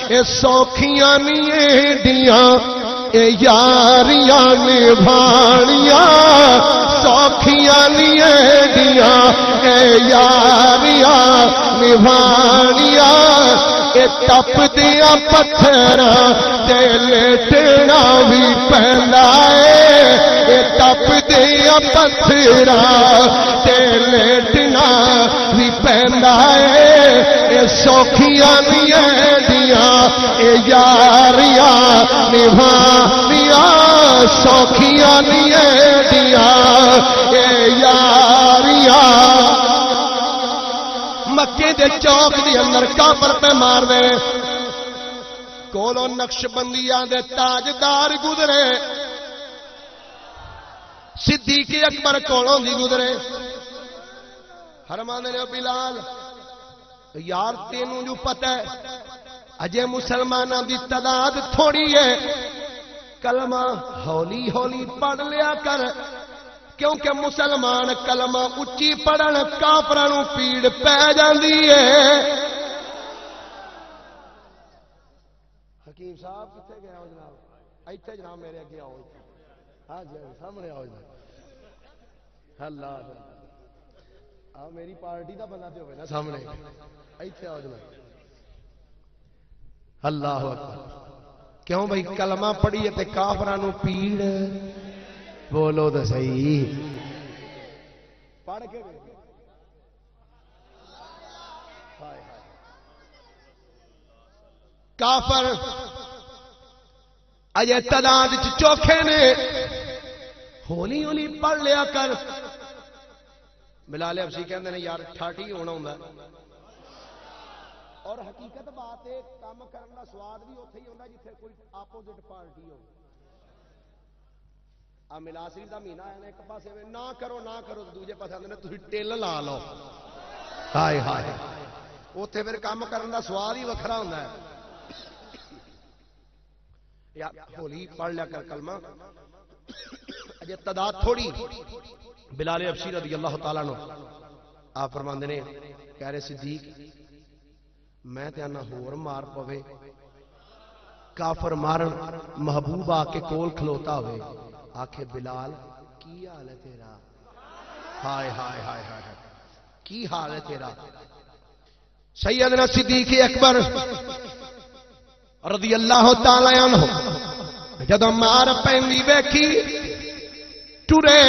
اے سوکھیاں نہیں ڈیاں اے یاریاں نبھانیاں سوکھیاں نہیں ڈیاں اے یاریاں نبھانیاں اے ٹپ دیاں پتھراں تے لیٹنا بھی پیندا اے ٹپ دیاں پتھراں تے لیٹنا بھی پیندا اے سوکھیاں نہیں ڈیاں اے یاریاں نبھانیاں سوکھیاں نہیں ڈیاں اے یاریاں مکے دے چوک دے اندر کافر پہ مار دے کولو نقش بندیاں دے تاجدار گزرے صدیق اکبر کولوں دی گزرے فرماندے نے بلال یار تینوں جو پتہ ہے اجے مسلماناں دی تعداد تھوڑی ہے کلمہ ہولی ہولی پڑھ لیا کر کیونکہ مسلمان کلمہ اچھی پڑھن کافراں نوں پیڑ پی جاندی ہے حکیم صاحب کتنے گئے ہو جناب ایتھے جناب میرے اگے آؤ ہاں جی سامنے آؤ جناب اللہ آ میری پارٹی دا بندہ تے ہوئے نا سامنے ایتھے آؤ جناب اللہ اکبر کیوں بھائی کلمہ پڑھی تے کافراں نوں پیڑ بولو تو صحیح پڑھ کے کافر اجے تعداد چوکھے نے ہولی ہولی پڑھ لیا کر بلال حبشی کہندے نے یار ٹھاٹی ہونا ہوندا اور حقیقت بات ہے کام کرن دا سواد بھی اوتھے ہی ہوندا جتھے کوئی اپوزٹ پارٹی ہو آ ملاسری دا مہینہ ہے نا ایک پاسے نہ کرو دوجے پاسے آندے نے تسی ٹل لا لو ہائے ہائے اوتھے پھر کام کرن دا سواد ہی وکھرا ہوندا ہے یا ہولی پڑھ لیا کر کلمہ اجے تعداد تھوڑی بلال حبشی رضی اللہ تعالیٰ عنہ آپ فرماندے نے کہہ رہے صدیق میں تے آنا ہور مار پوے کافر مارن محبوب آ کے کول کھلوتا ہوئے آکھے بلال کی حال ہے تیرا ہائے ہائے ہائے ہائے کی حال ہے تیرا سیدنا صدیق اکبر رضی اللہ تعالی عنہ جدو مار پیندی ویکھی ٹرے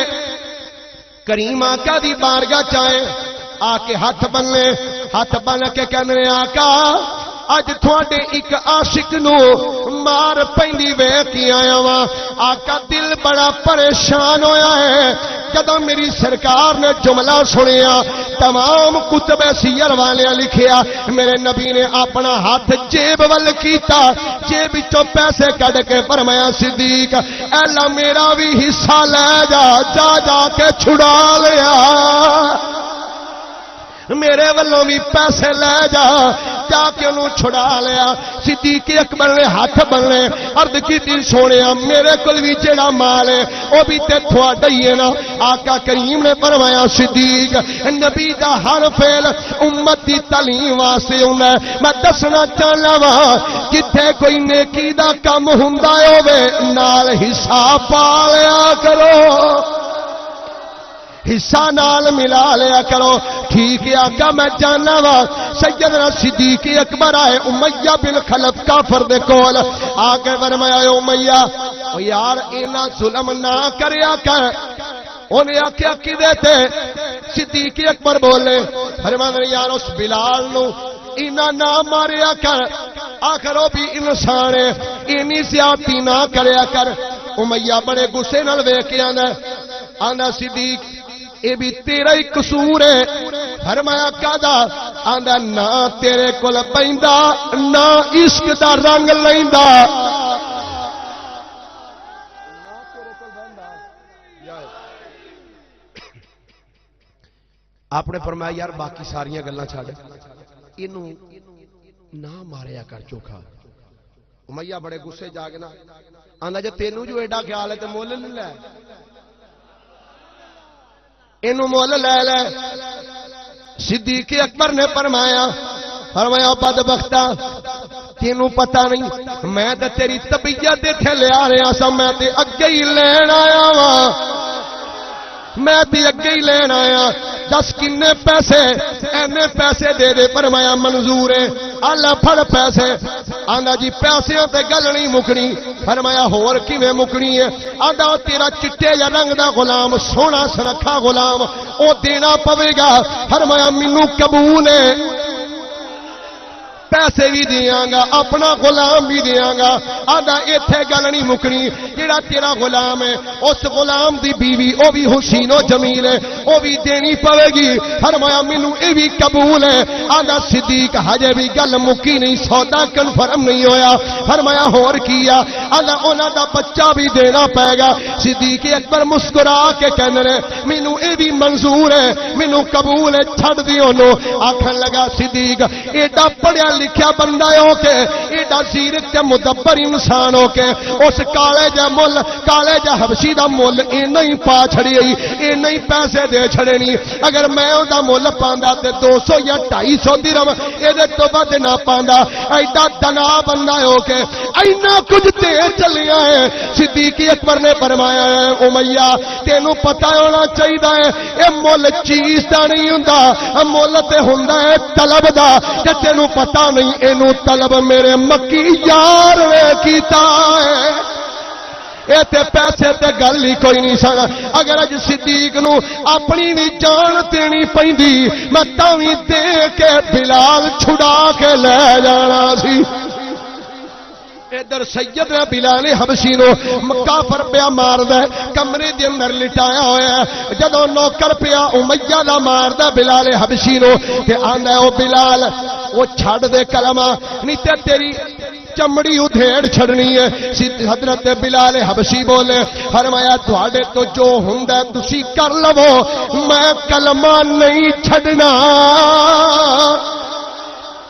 کریم آقا دی بارگاہ چائے آ کے ہاتھ بن کے کہنے آقا اج تھوڑے ایک عاشق نو مار پیندی ویکھی آیا وا آقا دل بڑا پریشان ہویا ہے جدو میری سرکار نے جملہ سنیا تمام کتب سیر والے لکھیا میرے نبی نے اپنا ہاتھ جیب ول کیتا جیب وچوں پیسے کڈ کے فرمایا صدیق ایلا میرا بھی حصہ لے جا کے چھڑا لیا میرے والوں بھی پیسے لے جا کے انہوں چھڑا لیا صدیق اکبر نے ہاتھ بننے عرض کی سونے میرے کل بھی جڑا مال ہے وہ بھی تے تھوڑا ہی ہے نا آقا کریم نے فرمایا صدیق نبی دا ہر فعل امت دی تعلیم واسطے ہوندا ہے میں دسنا چاہنا وا جتھے کوئی نیکی دا کم ہوندا ہوے نال حصہ پا لیا کرو حصہ نال ملا لیا کرو ٹھیک ہے آقا میں جاننا وا سیدنا صدیق اکبر آئے امیہ بن خلف کافر دے کول آ کے فرمایا امیہ او یار اینا ظلم نہ کریا کر انہیں آکھیا کدے تے صدیق اکبر بولے فرمایا یار اس بلال نو اینا نہ ماریا کر، آخر وہ بھی انسان ہے، اینی زیادتی نہ کریا کر۔ امیہ بڑے غصے نال ویکھ کے آندا صدیق اے بھی تیرا ہی قصور ہے۔ فرمایا کادا؟ آندا نہ تیرے کول پیندا نہ عشق دا رنگ لیندا۔ آپ نے فرمایا یار باقی ساریاں گلاں چھڈ، اینو نہ ماریا کر چوکھا۔ امیہ بڑے غصے جاگنا آندا جے تینوں جو ایڈا خیال ہے تے مول لے اینو مول لے لے۔ صدیق اکبر نے فرمایا بدبختا تینوں پتہ نہیں میں تے تیری طبیعت اتنے لیا رہا سا، میں تے اگے ہی لین آیا وا، میں تے اگے ہی لین آیا۔ دس کنے پیسے؟ اینے پیسے دے دے۔ فرمایا منظور ہے، اللہ پھڑ پیسے۔ آندا جی پیسے تے گل نہیں مکنی۔ فرمایا ہور کیویں مکنی ہے؟ آندا تیرا چٹے یا رنگ دا غلام، سونا سنکھا غلام، او دینا پوے گا۔ فرمایا مینوں قبول ہے، پیسے بھی دیاں گا، اپنا غلام بھی دیاں گا۔ آدھا ایتھے گل نہیں مکنی، جڑا تیرا غلام ہے اس غلام دی بیوی او بھی حسین و جمیل ہے، او بھی دینی پوے گی۔ فرمایا مینوں اے بھی قبول ہے۔ آدھا صدیق ہجے بھی گل مکی نہیں، سودا کنفرم نہیں ہویا۔ فرمایا ہور کیا؟ آدھا انہاں دا بچہ بھی دینا پائے گا۔ صدیق اکبر مسکرا کے کہنے رہے مینوں اے بھی منظور ہے، مینوں قبول ہے، چھڈ دیو نو۔ آکھن لگا صدیق ایڈا پڑھیا لکھیا بندہ ہو کے، ایڈا زیرک تے مدبر انسان ہو کے اس کالے جا حبشی دا مول اے نہیں پا چھڑی، اے نہیں پیسے دے چھڑے نہیں۔ اگر میں او دا مول پاندا تے 200 یا 250 درہم اے دے تو ود نہ پاندا۔ ایڈا دنا بندہ ہو کے اینا کچھ تے چلیا ہے۔ صدیق اکبر نے فرمایا ہے امیہ تینوں پتہ ہونا چاہیدا ہے اے مول چیز دا نہیں ہوندا، مول تے ہوندا ہے طلب دا۔ تے تینوں پتہ نہیں اینو طلب میرے مکی یار وے کیتا ہے۔ اے تے پیسے تے گل ہی کوئی نہیں سن۔ اگر اج صدیق نو اپنی بھی جان دینی پیندی میں تاویں دے کے بلال چھڑا کے لے جانا سی۔ ادھر سیدنا بلال حبشی نو کافر پیا ماردا، کمرے دے اندر لٹایا ہویا ہے۔ جدوں نوکر پیا امیہ دا ماردا بلال حبشی نو تے آندا او بلال وہ چھڑ دے کلمہ نہیں تے تیری چمڑی ادھیڑ چھڑنی ہے۔ حضرت بلال حبشی بولے فرمایا تواڈے تو جو ہوندا تسی کر لو، میں کلمہ نہیں چھڑنا۔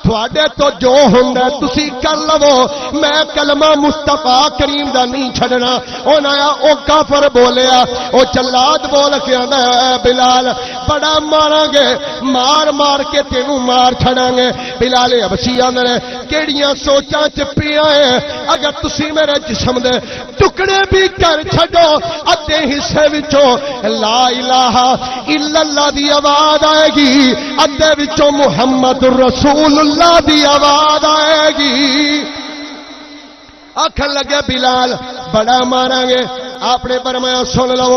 تواڈے تو جو ہوندا تسی کر لو، میں کلمہ مصطفیٰ کریم دا نہیں چھڑنا۔ او کافر بولیا، او جلاد بول کے آندا ہے بلال بڑا ماراں گے، مار مار کے تینوں مار چھڑاں گے۔ بلال حبشی آندا ہے کیڑیاں سوچاں چ پیا ہے، اگر تسی میرے جسم دے ٹکڑے بھی کر چھڈو ادھے حصے وچوں لا الہ الا اللہ دی آواز آئے گی، ادھے وچوں محمد رسول اللہ دی آواز آئے گی۔ آکھن لگے بلال بڑا مارا گے۔ آپ نے فرمایا سن لو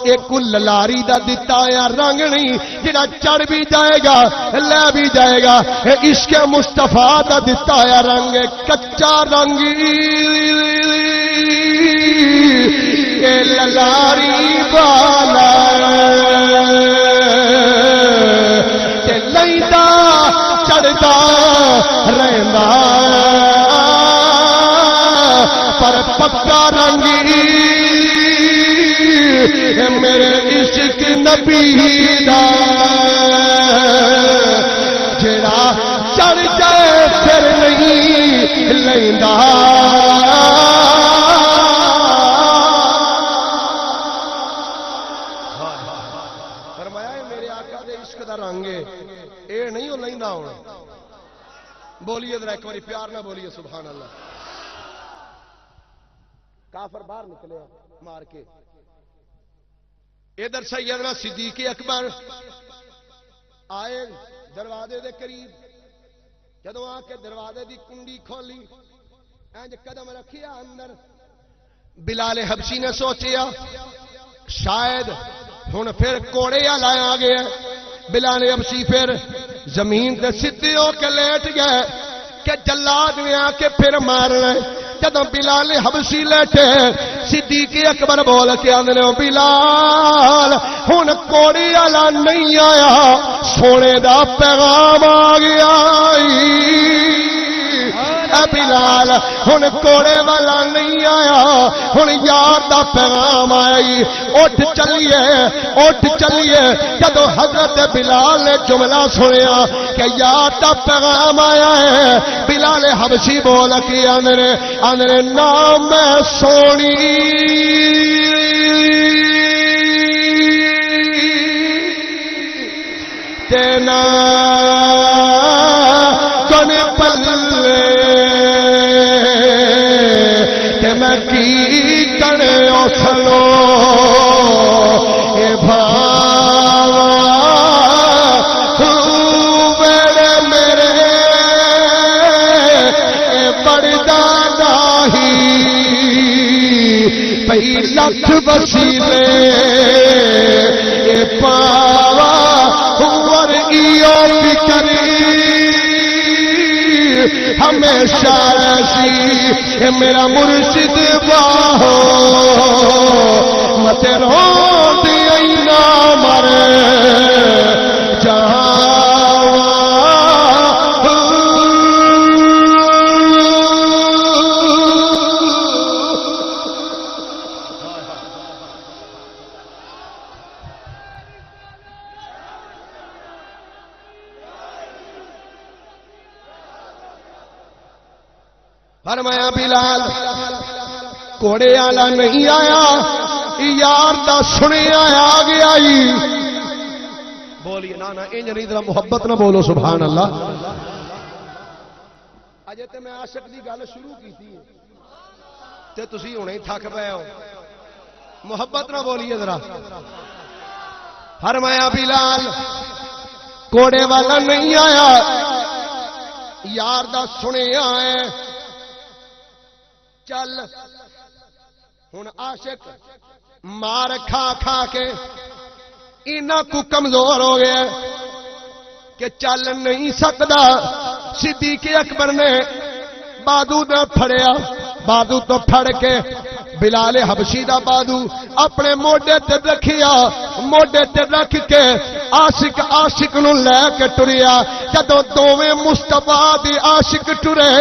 ایک للاری دا دتا یا رنگ نہیں جڑا چڑھ بھی جائے گا لے بھی جائے گا، عشق مصطفیٰ دا دتا یا رنگ کچا رنگ للاری والا لیندا چڑھدا رہندا پر پکا رنگی میرے عشق نبی دا جڑا چڑھ جائے پھر نہیں لیندا۔ فرمایا میرے آقا دے عشق دا رنگ ہے، اے نہیں لیندا ہونا۔ بولیے ذرا ایک باری پیار نہ بولیے سبحان اللہ۔ کافر باہر نکلے مار کے۔ ادھر سیدنا صدیق اکبر آئے دروازے دے قریب، جدوں آ کے دروازے دی کنڈی کھولی انج قدم رکھیا اندر، بلال حبشی نے سوچیا شاید ہن پھر کوڑے لایا گیا بلال حبشی پھر زمین تے سیدھے ہو کے لیٹ گئے کہ جلاد نے آ کے پھر مارنا ہے۔ جدوں بلال حبشی لیٹے صدیق اکبر بول کے آندے بلال ہن کوڑی والا نہیں آیا، سونے دا پیغام آ گیا۔ اے بلال ہن کوڑے والا نہیں آیا، ہن یار دا پیغام آیا۔ اٹھ چلیے جدو حضرت بلال نے جملہ سنیا کہ یار دا پیغام آیا ہے، بلال حبشی بول کے آندے نام میں سونی تینا کن پلے کہ میں کی کرے اٹھلو اے بھاوا میرے میرے اے بڑدا ناہی پئی لکھ وسیلے اے پاوا ور ایو فکری ہمیشہ ایسی اے میرا مرشد باہو مت رو دی نہ مرے جہاں فرمایا بلال کوڑے والا نہیں آیا، یار دا سنیا آ گیا۔ بولیے نا انج نہیں ذرا محبت نہ بولو سبحان اللہ۔ اجے تے میں عاشق دی گل شروع کیتی تے تسی ہنے ہی تھک پئے ہو، محبت نہ بولیے ذرا۔ فرمایا بلال کوڑے والا نہیں آیا، یار دا سنیا ہے۔ چل ہن عاشق مار کھا کھا کے اینا کو کمزور ہو گیا کہ چل نہیں سکتا۔ صدیق اکبر نے بادو نہ پھڑیا، بادو تو پھڑ کے بلال حبشی دا بادو اپنے موڈے تے رکھیا، موڈے تے رکھ کے عاشق نو لے کے ٹریا۔ جدوں دوویں مصطفیٰ دی عاشق ٹرے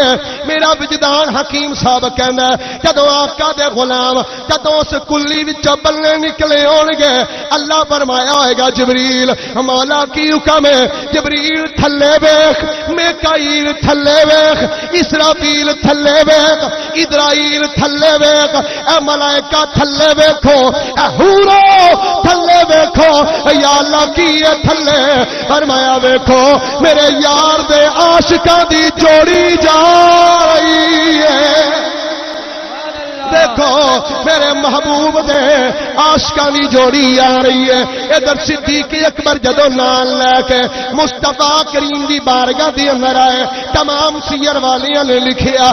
میرا وجدان حکیم صاحب کہندا جدوں آقا دے غلام جدوں اس کلی وچوں بلے نکلے ہون گے اللہ فرمایا ہوئے گا جبریل مولا کی حکم ہے، جبریل تھلے ویکھ، میکائیل تھلے ویکھ، اسرافیل تھلے ویکھ، ادرائیل تھلے ویکھ، اے ملائکہ تھلے ویکھو، اے حورو تھلے ویکھو، یا اللہ کی ہے تھلے۔ فرمایا ویکھو میرے یار دے عاشقاں دی جوڑی جا رہی ہے، دیکھو میرے محبوب دے عاشقاں دی جوڑی آ رہی ہے۔ ادھر صدیق اکبر جدوں نال لے کے مصطفیٰ کریم دی بارگاہ دی اندر آئے، تمام سیر والیاں نے لکھیا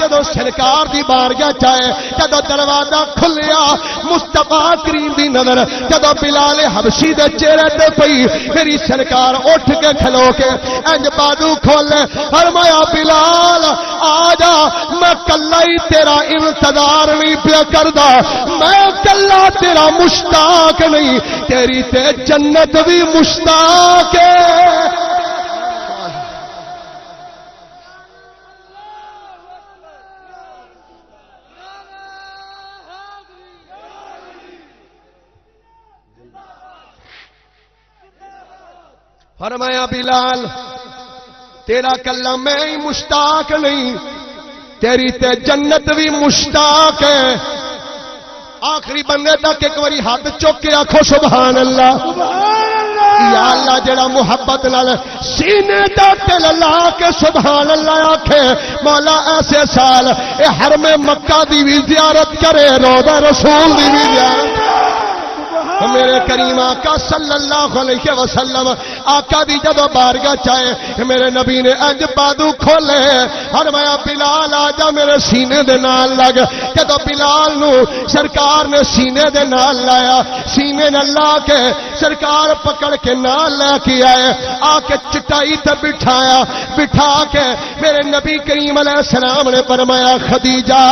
جدوں سرکار دی بارگاہ چائے جدوں دروازہ کھلیا مصطفیٰ کریم دی نظر جدوں بلال حبشی دے چہرے تے پئی میری سرکار اٹھ کے کھلو کے انج بازو کھولے، فرمایا بلال آ جا، میں کلا ہی تیرا انتظار نہیں پیا کردا، میں کلا تیرا مشتاق نہیں، تیری تے جنت بھی مشتاق ہے۔ فرمایا بلال تیرا کلا میں ہی مشتاق نہیں، تیری تے جنت بھی مشتاق ہے۔ آخری بندے تک ایک باری ہاتھ چک کے آکھو سبحان اللہ۔ یا اللہ جڑا محبت نال سینے دا دل لا کے سبحان اللہ آکھے مولا ایسے سال اے حرم مکہ دی بھی زیارت کرے، روضہ رسول دی بھی زیارت، میرے کریم آقا صلی اللہ علیہ وسلم آقا دی جدو بارگاہ چائے میرے نبی نے انج بادو کھولے فرمایا بلال آ جا میرے سینے دے نال لگ جدو بلال نو سرکار نے سینے دے نال لایا سینے نال لا کے سرکار پکڑ کے نال لے کے آئے آ کے چٹائی تے بٹھایا بٹھا کے میرے نبی کریم علیہ السلام نے فرمایا خدیجہ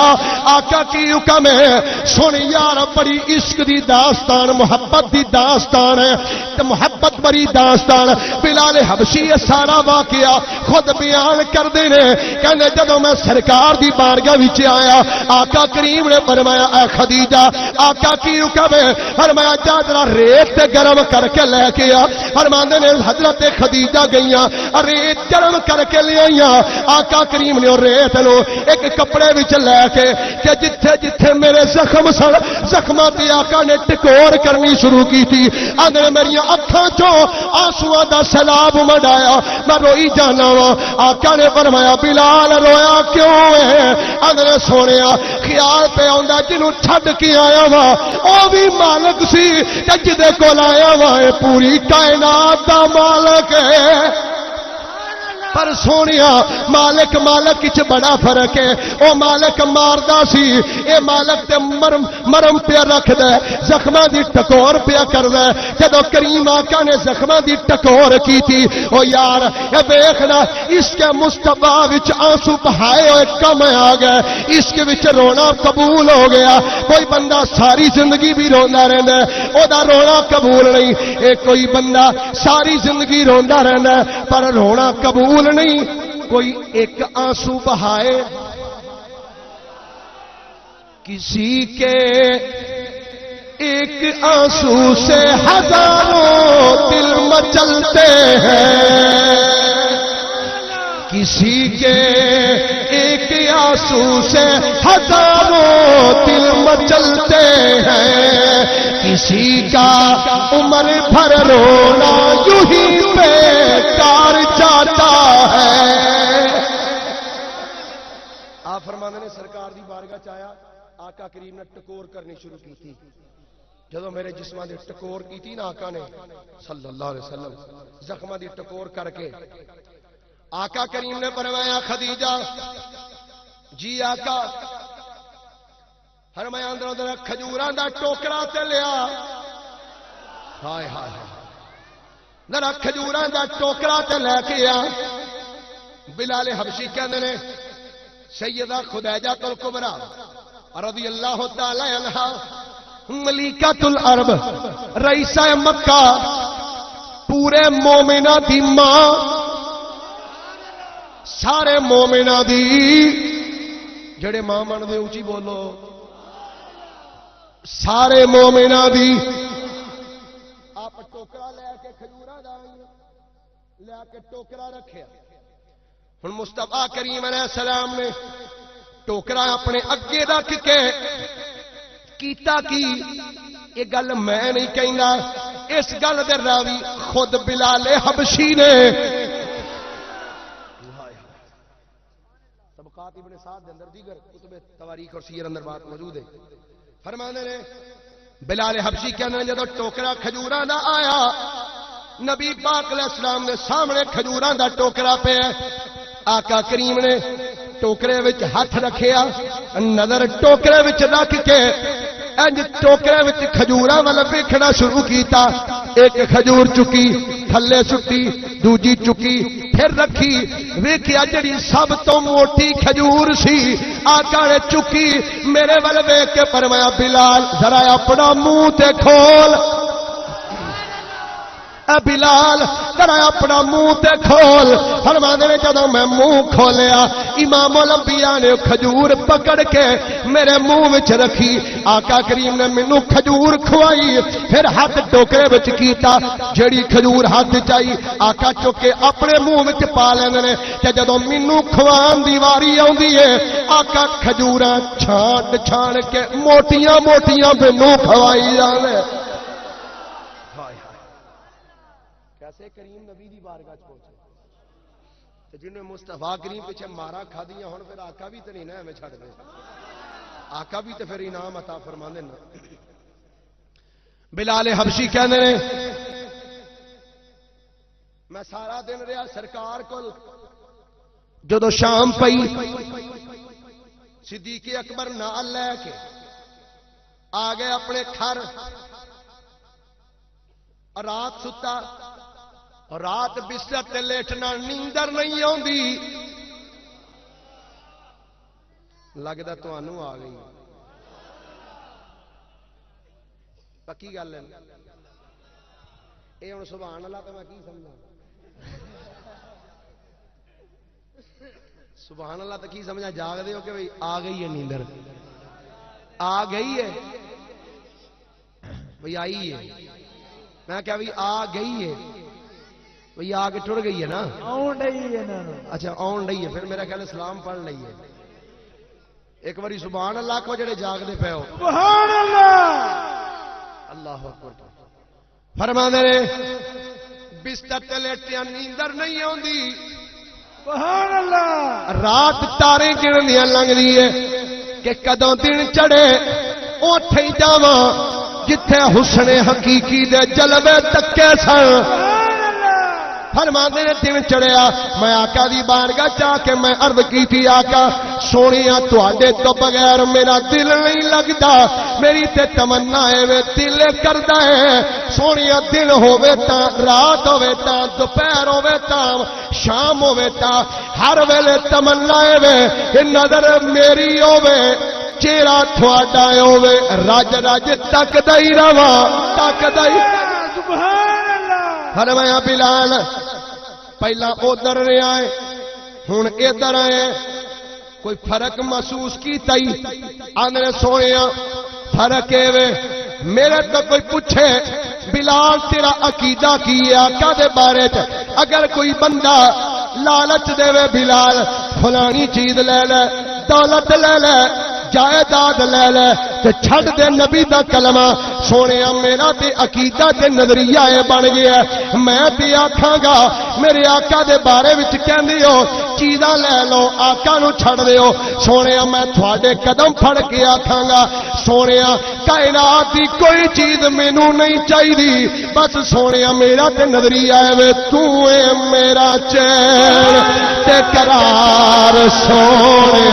آقا کی حکم ہے سن یار بڑی عشق دی داستان محبت دی داستان ہے تے محبت بڑی داستان بلال حبشی یہ سارا واقعہ خود بیان کر دینے کہنے جدو میں سرکار دی بارگاہ وچ آیا آقا کریم نے فرمایا اے خدیجہ آقا کی حکم ہے فرمایا جا ذرا ریت تے گرم کر کے لے کے آ فرماندے نے حضرت خدیجہ گئیاں ریت گرم کر کے لے آئیاں آقا کریم نے ریت نو ایک کپڑے وچ لے کے کہ جتھے جتھے میرے زخم سن زخماں تے آقا نے ٹکور کرنی شروع کی تھی اندر میری اکھاں چوں آنسواں دا سیلاب مڈایا میں روئی جانا وا آقا نے فرمایا بلال رویا کیوں ہے اندر سونیا خیال پہ آندا جنوں چھڈ کے آیا وا او بھی مالک سی تے جدے کول آیا وا پوری کائنات دا مالک ہے پر سونیا مالک مالک وچ بڑا فرق ہے او مالک ماردا سی اے مالک تے مرم پہ رکھدا ہے زخماں دی ٹکور پہ کردا ہے جدوں کریم آقا نے زخماں دی ٹکور کیتی او یار اے ویکھنا اس کے مصطفی وچ آنسو بہائے ہوئے کم آ گئے اس کے وچ رونا قبول ہو گیا کوئی بندہ ساری زندگی بھی روندا رہندا ہے او دا رونا قبول نہیں اے کوئی بندہ ساری زندگی روندا رہندا ہے پر رونا قبول نہیں کوئی ایک آنسو بہائے کسی کے ایک آنسو سے ہزاروں دل مچلتے ہیں کسی کے ایک آنسو سے ہزاروں دل مچلتے ہیں کسی کا عمر بھر رونا یوں ہی بیکار جاتا ہے آپ فرمانے نے سرکار دی بارگاہ چایا آقا کریم نے ٹکور کرنی شروع کی تھی جدو میرے جسماں دی ٹکور کی تھی نا آقا نے صلی اللہ علیہ وسلم زخماں دی ٹکور کر کے آقا کریم نے فرمایا خدیجہ جی آقا فرمایا اندر ادھر کھجوراں دا ٹوکرا تے لیا ہائے ہائے ذرا کھجوراں دا ٹوکرا تے لے کے آ بلال حبشی کہندے نے سیدہ خدیجہ الکبریٰ رضی اللہ تعالی عنہا ملیکۃ العرب رئیسہ مکہ پورے مومنہ دی ماں سارے مومنہ دی جڑے ماں من دے اونچی بولو سارے مومنہ دی آپ ٹوکرا لے کے کھجوراں دا لے کے ٹوکرا رکھیا ہن مصطفیٰ کریم علیہ السلام نے ٹوکرا اپنے اگے رکھ کے کیتا کی یہ گل میں نہیں کہنا اس گل دے راوی خود بلال حبشی نے طبقات ابن سعد دے اندر دیگر کتب تواریخ اور سیر اندر بات موجود ہے فرمانے نے بلال حبشی کہنے جدو ٹوکرا کھجوراں دا آیا نبی پاک علیہ السلام نے سامنے کھجوراں دا ٹوکرا پہ آقا کریم نے ٹوکرے وچ ہاتھ رکھیا نظر ٹوکرے وچ رکھ کے انج ٹوکرے وچ کھجوراں والا ویکھنا شروع کیتا ایک کھجور چکی تھلے سٹی دوجی چکی پھر رکھی ویکھیا جڑی سب تو موٹی کھجور سی آقا نے چکی میرے ول ویکھ کے فرمایا بلال ذرا اپنا منہ تے کھول اے بلال ذرا اپنا منہ تے کھول فرماندے نے جدوں میں منہ کھولیا امام الانبیاء نے کھجور پکڑ کے میرے منہ وچ رکھی آقا کریم نے مینوں کھجور کھوائی پھر ہاتھ ٹوکرے وچ کیتا جڑی کھجور ہاتھ چائی آقا چک کے اپنے منہ وچ پا لیندے نے تے جدوں مینوں کھوان دی واری آوندی ہے آقا کھجوراں چھان چھان کے موٹیاں موٹیاں مینوں کھوائی جاندے کیسے کریم نبی دی بارگاہ پہنچے تے جنہیں مصطفیٰ کریم پیچھے مارا کھا دیا ہن پھر آقا بھی تے نہیں نا میں چھڑ دے آقا بھی تے پھر انعام عطا فرماندے نا بلال حبشی کہندے نے میں سارا دن رہا سرکار کو جدو شام پئی صدیق اکبر نال لے کے آ گئے اپنے گھر رات ستا رات بستر تے لیٹنا نیندر نہیں آتی لگتا تمہوں آ گئی پکی گل ہے یہ ہوں سبحان اللہ تو میں کی سمجھا سبحان اللہ تو کی سمجھا جاگ دے ہو کہ بھئی آ گئی ہے نیندر آ گئی ہے بھئی آئی ہے میں کیا بھئی آ گئی ہے بھئی آ کے ٹر گئی ہے نا آن رہی ہے نا اچھا آن رہی ہے پھر میرا خیال سلام پڑھ رہی ہے ایک باری سبحان اللہ کو جڑے جاگ دے پے ہو سبحان اللہ اللہ اکبر فرما دے بستر تے لیٹیا نیندر نہیں آندی سبحان اللہ رات تارے گرندیاں لنگدی ہے کہ کدوں دن چڑھے اوتھے ہی جاواں جتھے حسن حقیقی دے جلوے تکے سن فرماندے نے دن چڑھیا میں آقا دی بارگاہ جا کے میں عرض کی تھی آقا سونیا تواڈے تو بغیر میرا دل نہیں لگتا میری تے تمنا ہے وے دل کردا ہے سونیا دن ہوے تا رات ہوے تا دوپہر ہوے تا شام ہوے تا ہر ویلے تمنا ہے وے کہ نظر میری ہوے چہرہ تھوڑا ہوے رج رج تکدا ہی رواں تکدا ہی سبحان اللہ فرمایا بلال پہلا ادھر رہا ہے ہوں ادھر آئے کوئی فرق محسوس کیتا ہی آندھے سونے فرق ہے میرے تو کوئی پوچھے بلال تیرا عقیدہ کی ہے آقا دے بارے اگر کوئی بندہ لالچ دے وے بلال فلانی چیز لے لے دولت لے لے جائیداد لے لے تے چھڑ دے نبی دا کلمہ سونے میرا تے عقیدہ تے نظریہ اے بن گیا میں تے آکھاں گا میرے آقا دے بارے وچ کہندے ہو چیزاں لے لو آقا نو چھڑ دیو سونے میں تھوڑے قدم پھڑ کے آکھاں گا سونے کائنات دی کوئی چیز مینوں نہیں چاہیے بس سونے میرا تے نظریہ اے تو اے میرا چین تے قرار سونے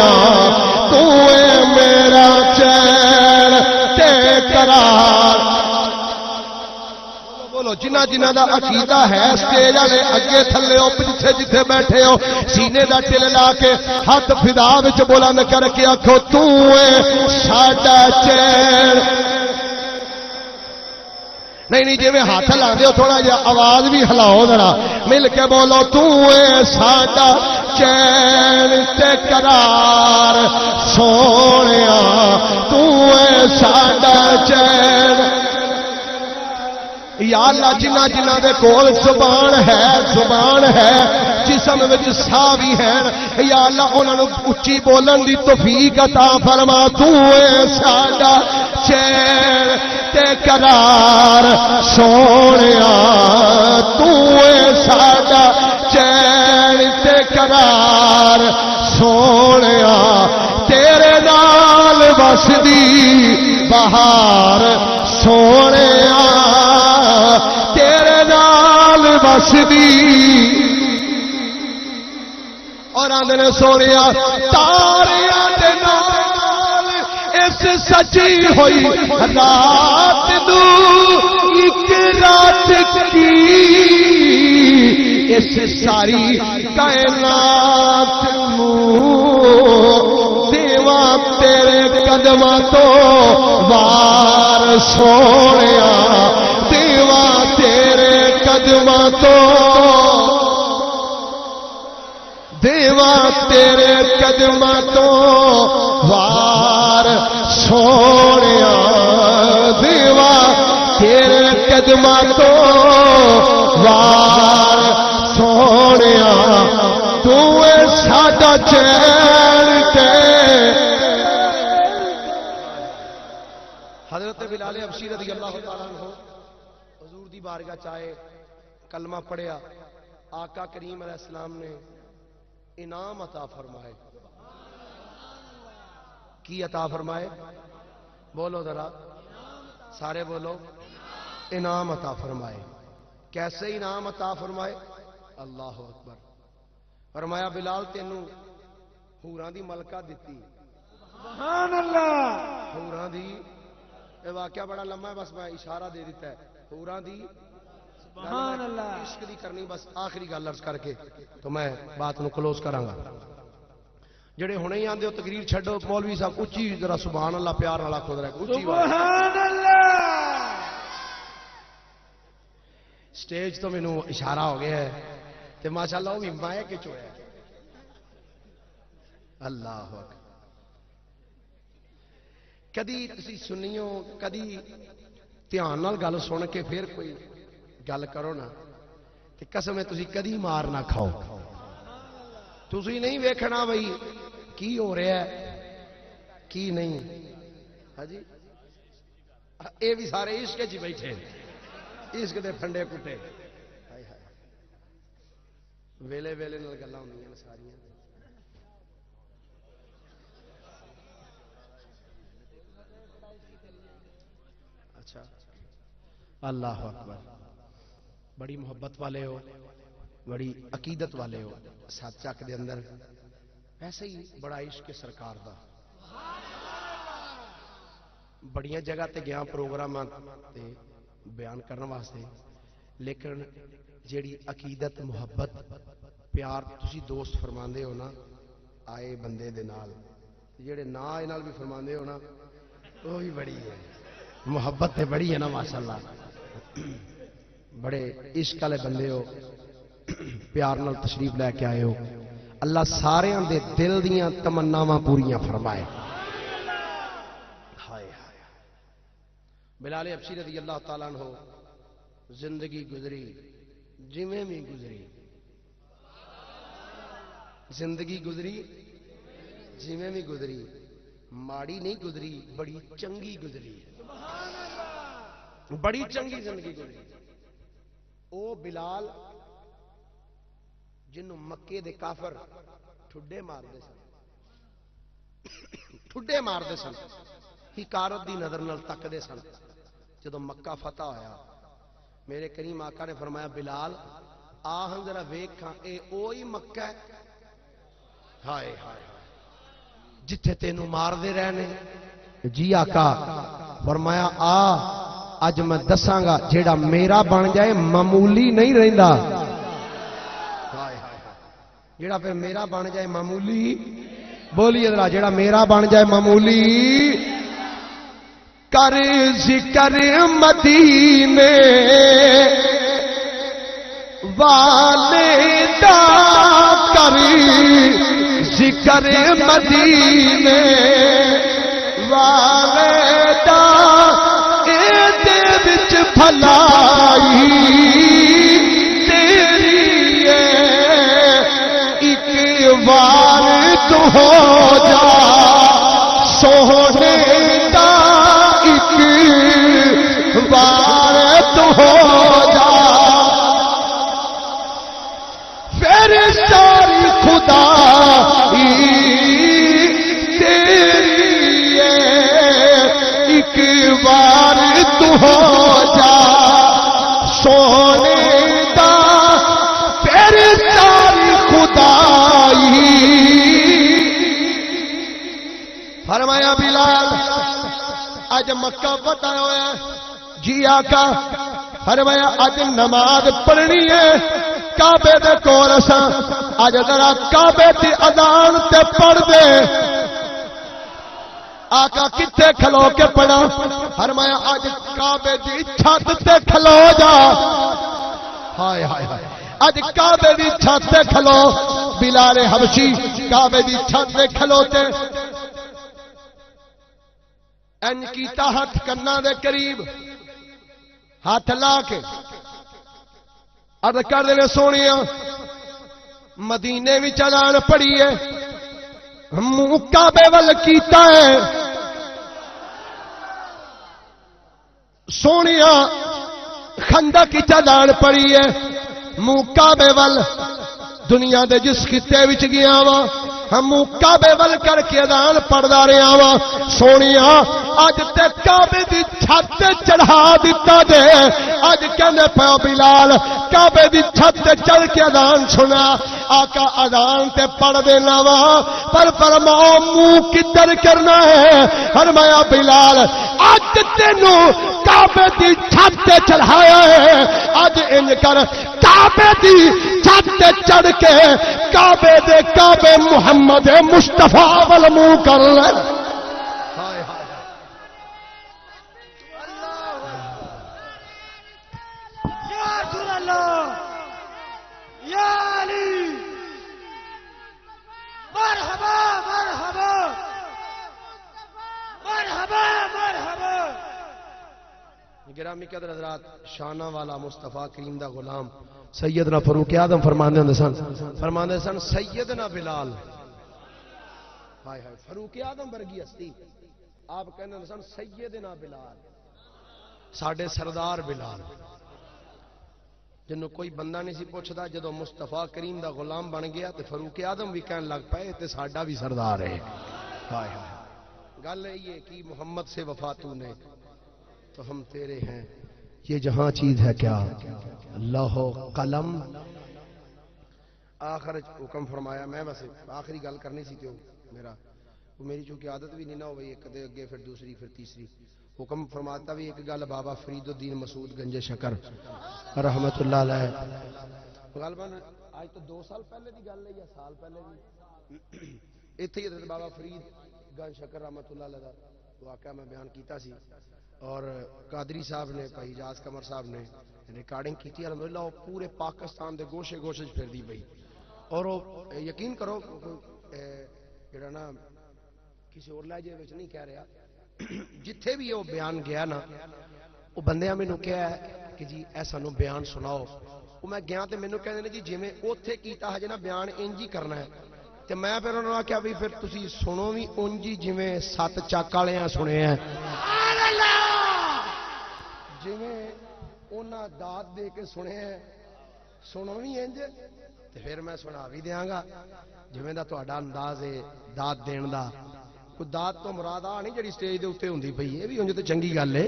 تو اے میرا چین تے قرار بولو جنہ جنہ دا عقیدہ ہے سٹیج والے اگے تھلے ہو پیچھے جتھے بیٹھے ہو سینے دا ٹل لا کے ہاتھ فضا وچ بلند کر کے آکھو تو اے ساڈا چین نہیں جی میں ہاتھ ہلا دے تھوڑا جہا آواز بھی ہلاؤ ذرا مل کے بولو تو اے ساڈا چین تے قرار سونیا تو اے ساڈا چین یا اللہ جنہ جنہ دے کول زبان ہے جسم وچ ساہ بھی ہے یا اللہ انہاں نوں اچھی بولن دی توفیق عطا فرما تو اے ساڈا چین تے قرار سونیا تو اے ساڈا چین تے قرار سونیا تیرے نال وسدی بہار سونیا تیرے نال وسدی اور آندھنے سونیا تاریاں دے نال اس سچی ہوئی رات دو ایک رات کی اس ساری کائنات دیواں تیرے قدماں تو وار سونیا دیواں تیرے قدماں تو دیواں تیرے قدماں تو وار سونیا دیواں تیرے قدماں تو وار سونیا تو اے ساڈا چین تے حضرت بلال حبشی رضی اللہ تعالیٰ عنہ حضور دی بارگاہ چاہے کلمہ پڑھیا آقا کریم علیہ السلام نے انعام عطا فرمائے کی عطا فرمائے بولو ذرا سارے بولو انعام عطا فرمائے کیسے انعام عطا فرمائے اللہ اکبر. فرمایا بلال تینوں حوراں دی ملکہ دتی. سبحان اللہ. حوراں دی یہ واقعہ بڑا لمبا ہے، بس میں اشارہ دے دیتا ہے. حوراں دی سبحان اللہ. عشق دی کرنی، بس آخری گل عرض کر کے تو میں بات نو کلوز کراں گا. جڑے ہنے ہی آندے ہو تقریر چھڈو، مولوی صاحب اچھی ذرا سبحان اللہ پیار نال آکھو ذرا اچھی آواز. سبحان اللہ. سٹیج تو مینوں اشارہ ہو گیا ہے تے ماشاءاللہ وہ بھی مائک وچ ہویا ہے. اللہ اکبر. کدی تسی سنیو، کدی دھیان نال گل سن کے پھر کوئی گل کرو نا کہ قسم ہے تسی کدی مار نہ کھاؤ. تسی نہیں ویکھنا بھائی کی ہو رہا ہے کی نہیں. ہاں جی اے بھی سارے عشق چ بیٹھے، عشق دے پھنڈے کٹے. ویلے ویلے نال گلاں ہوندیاں نے ساریاں. اچھا اللہ اکبر. بڑی محبت والے ہو، بڑی عقیدت والے ہو. سات چک دے اندر ایسے ہی بڑا عشق سرکار دا. بڑیاں جگہ تے گیا پروگرام تے بیان کرنے واسطے، لیکن جیڑی عقیدت محبت پیار تسی دوست فرماندے ہو نا آئے بندے دے نال، جیڑے نا آئے نال بھی فرماندے ہو نا وہ بھی بڑی ہے. محبت تے بڑی ہے نا ماشاءاللہ. بڑے عشق والے بندے ہو، پیار نال تشریف لے کے آئے ہو. اللہ سارے دے دل دیاں تمناواں پوریاں فرمائے. ہائے ہائے. بلال حبشی رضی اللہ تعالیٰ عنہ زندگی گزری جویں بھی گزری، زندگی گزری جویں بھی گزری، ماڑی نہیں گزری، بڑی چنگی گزری، بڑی چنگی زندگی گزری. او بلال جنوں مکے دے کافر ٹھڈے مار دے سن، ٹھڈے مار دے سن، حکارت دی نظر نال تک دے سن. جدو مکہ فتح ہویا میرے کریم آقا نے فرمایا بلال آہن ذرا ویکھاں اے اوہی مکہ ہے. ہائے ہائے جتھے تینوں مار دے رہنے. جی آقا. فرمایا آ اج میں دساں گا جیڑا میرا بن جائے معمولی نہیں رہندا. جیڑا پھر میرا بن جائے معمولی، بولیے ذرا جیڑا میرا بن جائے معمولی. کر ذکر مدینے والے دا، کر ذکر مدینے والے دا، بھلائی تیری ہے. ایک بار تو ہو جا سونے دا، ایک بار تو ہو جا پھر ساری خدائی تیری ہے. ایک بار تو ہو جا سونے دا پھر ساری خدائی. فرمایا بلال اج مکہ فتح ہویا. جی آقا. فرمایا اج نماز پڑھنی ہے کعبے دے کول اساں، اج ذرا کعبے دی اذان تے پڑھ دے. آقا کتے کھلو کے پڑھا؟ فرمایا اج کعبے دی چھت تے کھلو جا. ہائے ہائے ہائے. اج کعبے دی چھت تے کھلو. بلال حبشی کعبے دی چھت تے کھلوتے این کیتا ہاتھ کنا دے قریب ہاتھ لا کے عرض کر دے سونیا مدینے وچ اذان پڑھی ہے، منہ کعبے ول کیتا ہے. سونیا خندق وچ اذان پڑھی ہے، منہ کعبے ول. دنیا دے جس خطے وچ گیا وا ہم کعبے ول کر کے اذان پڑھدا رہیا وا سونیا اج تے کعبے دی چھت تے چڑھا دتا جے اج کہندے پے بلال کعبے دی چھت تے چڑھ کے اذان سنا آقا اذان تے پڑھ دینا وا پر فرماؤ منہ کدھر کرنا ہے فرمایا بلال اج تینوں کعبے دی چھت تے چڑھایا ہے اج انج کر کعبے دی چھت تے چڑھ کے کعبے دے کعبے محمد مصطفی ول منہ کر لے گرامی قدر حضرات شانہ والا مصطفیٰ کریم دا غلام سیدنا فاروق اعظم فرماندے ہوندے سن سیدنا بلال ہائے ہائے فاروق اعظم ورگی ہستی آپ کہندے ہوندے سن سیدنا بلال ساڈے سردار بلال جنوں کوئی بندہ نہیں سی پوچھدا جدوں مصطفیٰ کریم دا غلام بن گیا تے فاروق اعظم بھی کہن لگ پئے تے ساڈا بھی سردار ہے ہائے ہائے گل یہ کہ محمد سے وفا تو نے تو ہم تیرے ہیں یہ جہاں چیز ہے کیا اللہ قلم آخر حکم فرمایا میں بس آخری گل کرنی سی تو میری چونکہ عادت بھی نہیں نہ ہوئی ایک دے اگے پھر دوسری پھر تیسری حکم فرماتا بھی ایک گل بابا فرید الدین مسعود گنج شکر رحمت اللہ علیہ غالباً آج تو 2 سال پہلے دی گل ہے یا سال پہلے دی ایتھے ہی حضرت بابا فرید گنج شکر رحمت اللہ علیہ دا واقعہ میں بیان کیتا سی اور قادری صاحب نے بھائی اجاز قمر صاحب نے ریکارڈنگ کی تھی الحمدللہ وہ پورے پاکستان دے گوشے گوشے پھر دی پئی اور وہ یقین کرو جڑا نا کسی اور لہجے وچ نہیں کہہ رہا جتھے بھی وہ بیان گیا نا وہ بندیاں مینوں کہا ہے کہ جی اے سانوں بیان سناؤ وہ میں گیا تے مینوں کہندے نے جی جویں اوتھے کیتا ہے نا بیان انج ہی کرنا ہے تے میں پھر انہاں نے کہا بھی پھر تسی سنو بھی انج ہی جویں 7 چک والیاں سنے ہیں جویں انہاں داد دے کے سنے ہیں سنو بھی انج تے پھر میں سنا بھی دیاں گا جویں دا تہاڈا انداز ہے داد دین دا کوئی داد تو مراد آ نہیں جڑی سٹیج دے اوتے ہوندی پئی اے بھی انج تے چنگی گل ہے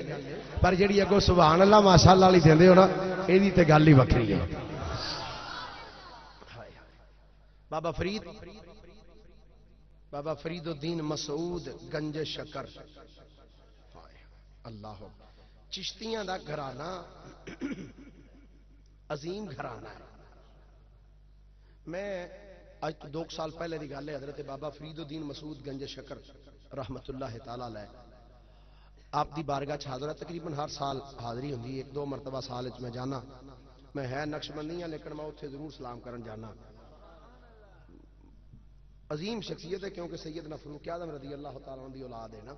پر جڑی اگوں سبحان اللہ ماشاءاللہ والی دیندے ہو نا ایدی تے گل ہی وکھری ہے بابا فرید الدین مسعود گنج شکر اللہ چشتیاں دا گھرانہ عظیم گھرانہ ہے میں آج 2 سال پہلے دی گل ہے حضرت بابا فرید الدین مسعود گنج شکر رحمت اللہ تعالی علیہ آپ دی بارگاہ حاضر ہے تقریباً ہر سال حاضری ہوندی 1-2 مرتبہ سال وچ میں جانا میں ہے نقشبندی ہاں لیکن میں اتنے ضرور سلام کرن جانا عظیم شخصیت ہے کیونکہ سیدنا فاروق اعظم رضی اللہ تعالیٰ عنہ دی اولاد ہے نا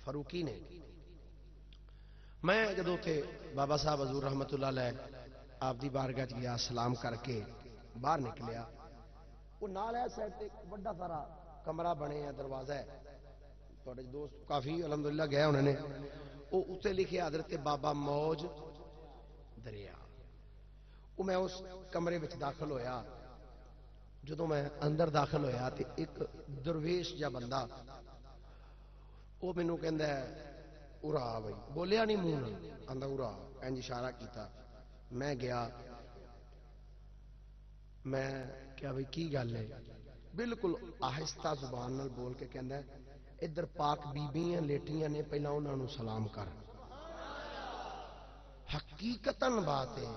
فاروقی نے میں جدو تھے بابا صاحب حضور رحمت اللہ علیہ آپ دی بارگاہ گیا سلام کر کے باہر نکلیا وہ نال ہے سائڈ تے بڑا سارا کمرہ بنے ہے دروازہ ہے تھوڑے دوست کافی الحمدللہ گئے انہوں نے وہ اتنے لکھے حضرت بابا موج دریا وہ میں اس کمرے وچ داخل ہویا جدو میں اندر داخل ہویا تے ایک درویش جا بندہ وہ مینوں کہندا ہے ارا بھائی بولیا نہیں منہ نال آندا ارا انج اشارہ کیتا میں گیا میں کیا بھائی کی گل ہے بالکل آہستہ زبان نال بول کے کہندا ہے ادھر پاک بیبیاں لیٹیاں نے پہلا انہاں نوں سلام کر حقیقتاً بات ہے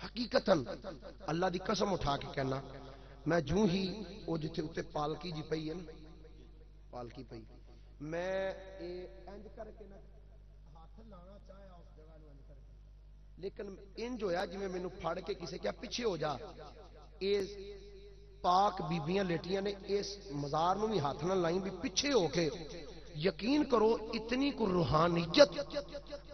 حقیقتاً اللہ دی قسم اٹھا کے کہنا میں جو ہی وہ جتھے اتنے پالکی جی پئی ہے نا پالکی پئی میں انج کر کے نا ہاتھ لانا چاہیا اس جگہ نو انج کر کے لیکن انج ہویا جی میں مینوں پھڑ کے کسے کیا پیچھے ہو جا اس پاک بیبیاں لیٹیاں نے اس مزار نو بھی ہاتھ نہ لائیں بھی پیچھے ہو کے یقین کرو اتنی کو روحانیت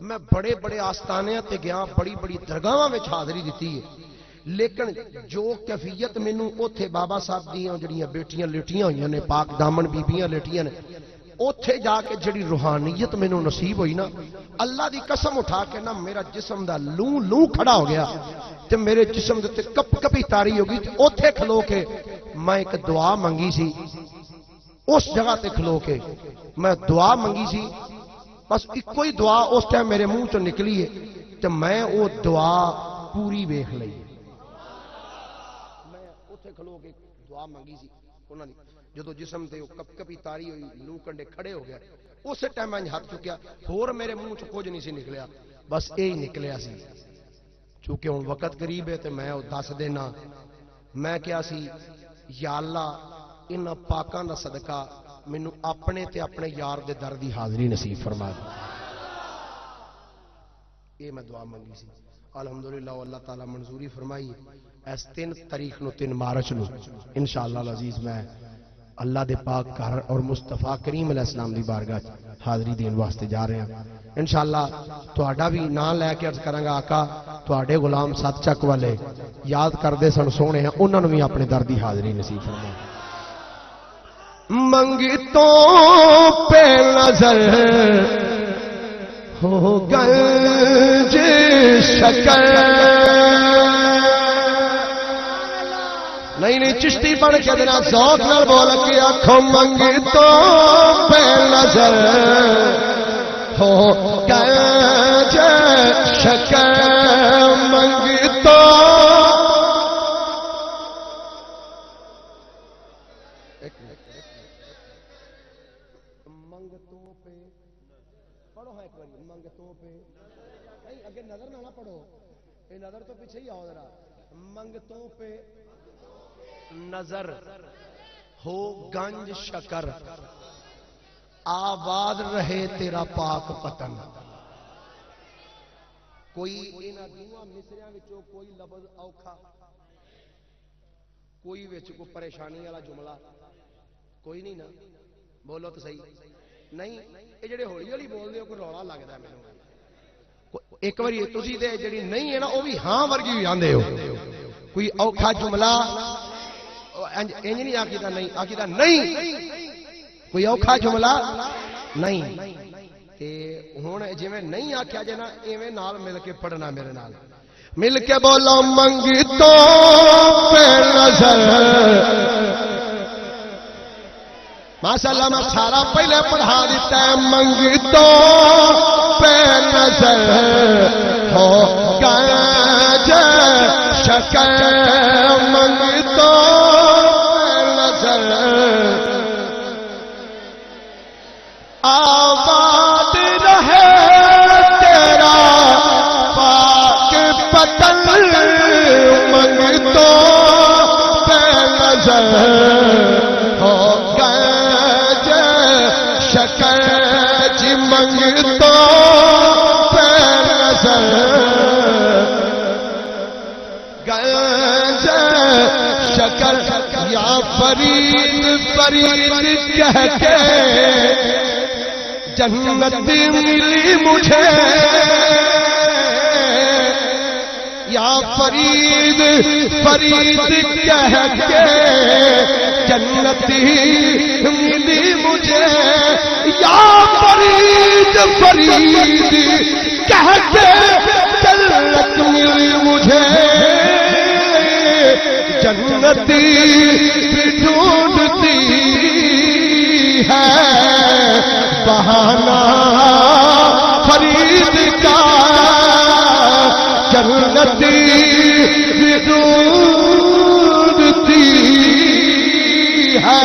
میں بڑے بڑے آستانے تے گیا بڑی بڑی درگاہاں وچ حاضری دتی ہے لیکن جو کیفیت مینوں اوتھے بابا صاحب دیاں جڑیاں بیٹیاں لیٹیاں ہوئیاں نے پاک دامن بیبیاں لیٹیاں نے اوتھے جا کے جڑی روحانیت مینوں نصیب ہوئی نا اللہ دی قسم اٹھا کے نا میرا جسم دا لوں کھڑا ہو گیا تے میرے جسم دے تے کپ کپی تاری ہو گئی تے اوتھے کھلو کے میں ایک دعا منگی سی اس جگہ تے کھلو کے میں دعا منگی سی بس کوئی دعا اس ٹائم میرے منہ چوں نکلی ہے تے میں وہ دعا پوری ویکھ لئی میں اوتھے کھلو کے دعا منگی سی انہاں نے جدو جسم تے کپ کپی تاری ہوئی لو کنڈے کھڑے ہو گیا اس ٹائم میں ہاتھ چکیا ہور میرے منہ چ کچھ نہیں سی نکلیا بس یہی نکلیا سی چونکہ ہوں وقت قریب ہے تو میں دس دینا میں کیا سی یا اللہ ان پاکاں دا صدقہ مینوں اپنے تے اپنے یار دے در دی حاضری نصیب فرما دے یہ میں دعا منگی سی الحمدللہ اللہ تعالی منظوری فرمائی اس 3 تاریخ نو 3 مارچ نو انشاءاللہ العزیز میں اللہ دے پاک گھر اور مصطفیٰ کریم علیہ السلام دی بارگاہ حاضری دین واسطے جا رہے ہیں انشاءاللہ تہاڈا بھی نام لے کے عرض کراں گا آقا تہاڈے غلام سات چک والے یاد کردے سن سونے ہیں انہاں نوں بھی اپنے در دی حاضری نصیب فرما منگتوں پہ نظر ہو گنج شکر نہیں چشتی بن کے دینا ذوق نال بول کے آنکھوں منگتوں پہ نظر ہو گنج شکر منگتوں منگتوں پہ پڑھو ہے ایک بار منگتوں پہ نہیں اگے نظر نہ پڑھو یہ نظر تو پیچھے ہی آؤ ذرا منگتوں پہ نظر ہو گنج شکر آباد رہے تیرا پاک پتن کوئی انہاں دوواں مصریاں وچوں کوئی لفظ اوکھا کوئی وچ کوئی پریشانی والا جملہ کوئی نہیں نا بولو تو صحیح نہیں یہ جڑے ہولی ہولی بول دے کوئی رولا لگدا ہے مینوں ایک باری تسی تے جڑی نہیں ہے نا وہ بھی ہاں ورگی بھی آندے ہو کوئی اوکھا جملہ انج نہیں آکھیدا نہیں آکھیدا نہیں کوئی اوکھا جملہ نہیں تے ہن جویں نہیں آکھیا جے نا ایویں نال مل کے پڑھنا میرے نال مل کے بولو منگتوں پہ نظر ماشاءاللہ میں سارا پہلے پڑھا دیتا ہے منگتوں پہ نظر ہو گنج شکر منگتوں پہ نظر آباد رہے تیرا پاک پتن منگتوں پہ نظر ہو شکر جی منگتوں پہ نظر گنج شکر یا فرید فرید کہہ کے جنت ملی مجھے یا فرید فرید کہہ کے جنتی ملی مجھے یا فرید فرید کہہ کے جنت ملی مجھے جنتی ڈھونڈتی ہے بہانہ فرید کا جنتی ڈھونڈتی ہے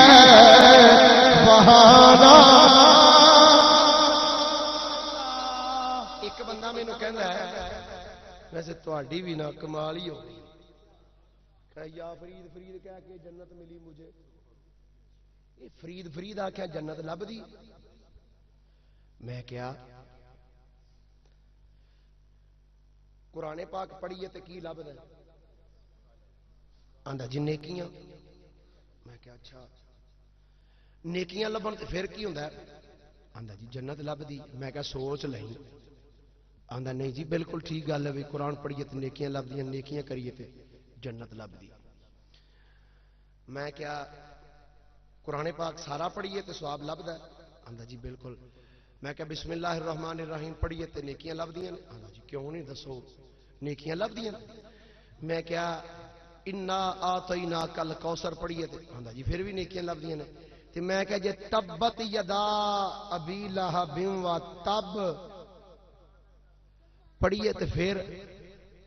بہانہ ایک بندہ مینوں کہندا ہے ویسے تہاڈی بھی نہ کمال ہی ہو یا فرید فرید کہہ کے جنت ملی مجھے یہ فرید فرید آکھیا جنت لبدی میں کیا قرآن پاک پڑھیے تے کی لبدا ہے آندا جی نیکیاں میں کیا اچھا نیکیاں لبن تے پھر کی ہوندا ہے آندا جی جنت لبدی میں کیا سوچ لئی آندا نہیں جی بالکل ٹھیک گل ہے قرآن پڑھیے تے نیکیاں لبدیاں نیکیاں کریے تے جنت لبدی میں کیا قرآن پاک سارا پڑھیے تے ثواب لبدا ہے آندا جی بالکل میں کیا بسم اللہ الرحمن الرحیم پڑھیے تے نیکیاں لبدیاں آندا جی کیوں نہیں دسو نیکیاں لبدیاں میں کیا انا آتینا کل کوثر پڑھیے تے ہوندا جی پھر بھی نیکیاں لبدیاں نے تے میں کہا جے تبت یدا ابی لہب و تب پڑھیے تے پھر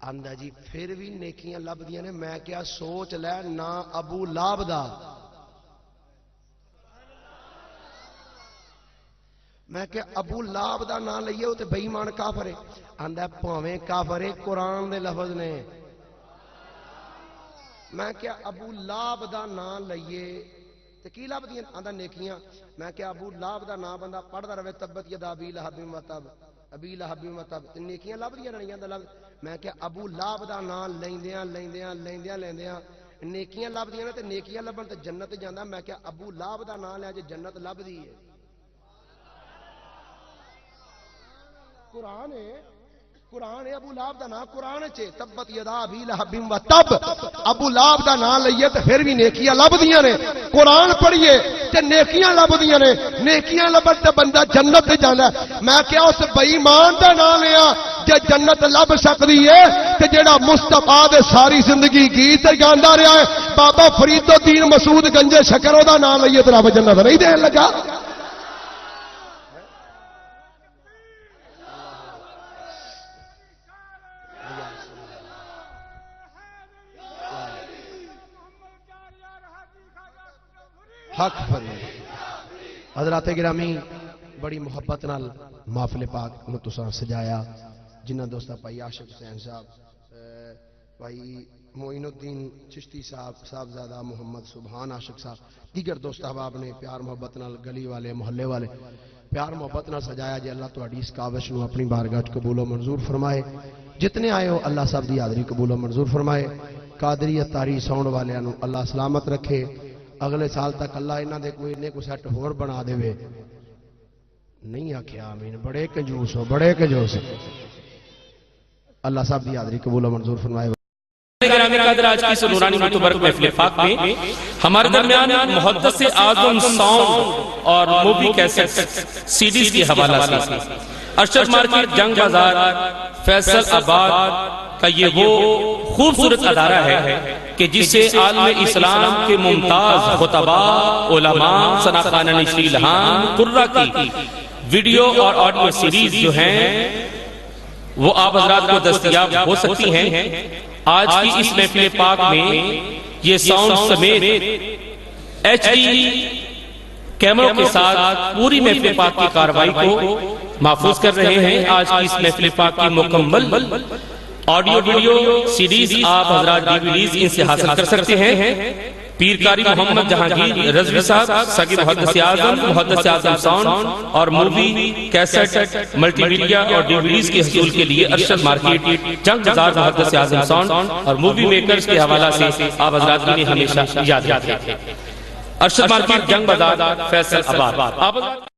آندا جی پھر بھی نیکیاں لبدیاں نے میں کیا سوچ لے نا ابو لہب دا میں کہ ابو لہب دا نام لئیے وہ تے بے ایمان کافر ہے آندا پاویں کافر ہے قرآن دے لفظ نے میں کیا ابو لہب دا نام لئیے تے کی لب دیاں آندا نیکیاں میں کیا ابو لہب دا نام بندہ پڑھدا رہے تبت یدا ابی لہب و تب ابی لہب و تب تے نیکیاں لب دیاں رہنیاں دا لفظ میں کیا ابو لہب دا نام لیندیاں نیکیاں لب دیاں تے نیکیاں لبن تے جنت جاندا میں کیا ابو لہب دا نام لے جے جنت لب دی ہے قرآن ہے ابو لہب دا نام قرآن چے تبت یدا ابی لہب و تب ابو لہب دا نام لئیے تے پھر بھی نیکیاں لب دیاں نے قرآن پڑھیے تے نیکیاں لب دیاں نے نیکیاں لبن تے بندہ جنت تے جاندا میں کیا اس بے ایمان دا نام لیا جے جنت لب سکدی ہے تے جیڑا مصطفیٰ دے ساری زندگی گیت گاندا رہیا ہے بابا فرید الدین مسعود گنجے شکر او دا نام لئیے تے رب جنت نہیں دین لگا حق فرمائے حضرات گرامی بڑی محبت نال محفل پاک نو تساں سجایا جنہ دوستہ بھائی عاشق حسین صاحب بھائی معین الدین چشتی صاحب صاحبزادہ محمد سبحان عاشق صاحب دیگر دوست احباب نے پیار محبت نال گلی والے محلے والے پیار محبت نال سجایا جے اللہ تہاڈی اس کاوش نو اپنی بارگاہ وچ قبول و منظور فرمائے جتنے آئے ہو اللہ سب دی حاضری قبول و منظور فرمائے قادری اتاری ساؤنڈ والے نو اللہ سلامت رکھے اگلے سال تک اللہ انہاں دے کوئی نے کو سیٹ ہور بنا دے وے نہیں آکھیا آمین بڑے کنجوس ہو بڑے کنجوس اللہ صاحب دی حاضری قبول و منظور فرمائے گرامی قدر آج کی سنورانی متبرک محفل پاک میں ہمارے درمیان محدث اعظم ساؤنڈ اور مووی کیسٹ سیڈیز کی حوالہ سے ارشد مارکیٹ جنگ بازار فیصل آباد کا یہ وہ خوبصورت ادارہ ہے کہ جسے عالم اسلام کے ممتاز خطباء علماء ثناخانہ نشری الہام قرہ کی ویڈیو اور آڈیو سیریز جو ہیں وہ آپ حضرات کو دستیاب ہو سکتی ہیں آج کی اس محفل پاک میں یہ ساؤنڈ سمیت ایچ ڈی کیمروں کے ساتھ پوری محفل پاک کی کاروائی کو محفوظ کر رہے ہیں آج کی اس محفل پاک کی مکمل آڈیو ویڈیو سیریز آپ حضرات ڈیویڈیز ان سے حاصل کر سکتے ہیں پیرکاری محمد جہانگیر رضوی صاحب سگی محدث اعظم ساؤنڈ اور مووی کیسٹ ملٹی میڈیا اور ڈیویڈیز کے حصول کے لیے ارشد مارکیٹ جنگ بازار محدث اعظم ساؤنڈ اور مووی میکرز کے حوالہ سے آپ حضرات انہیں ہمیشہ یاد رکھیں ارشد مارکیٹ جنگ بازار فیصل آباد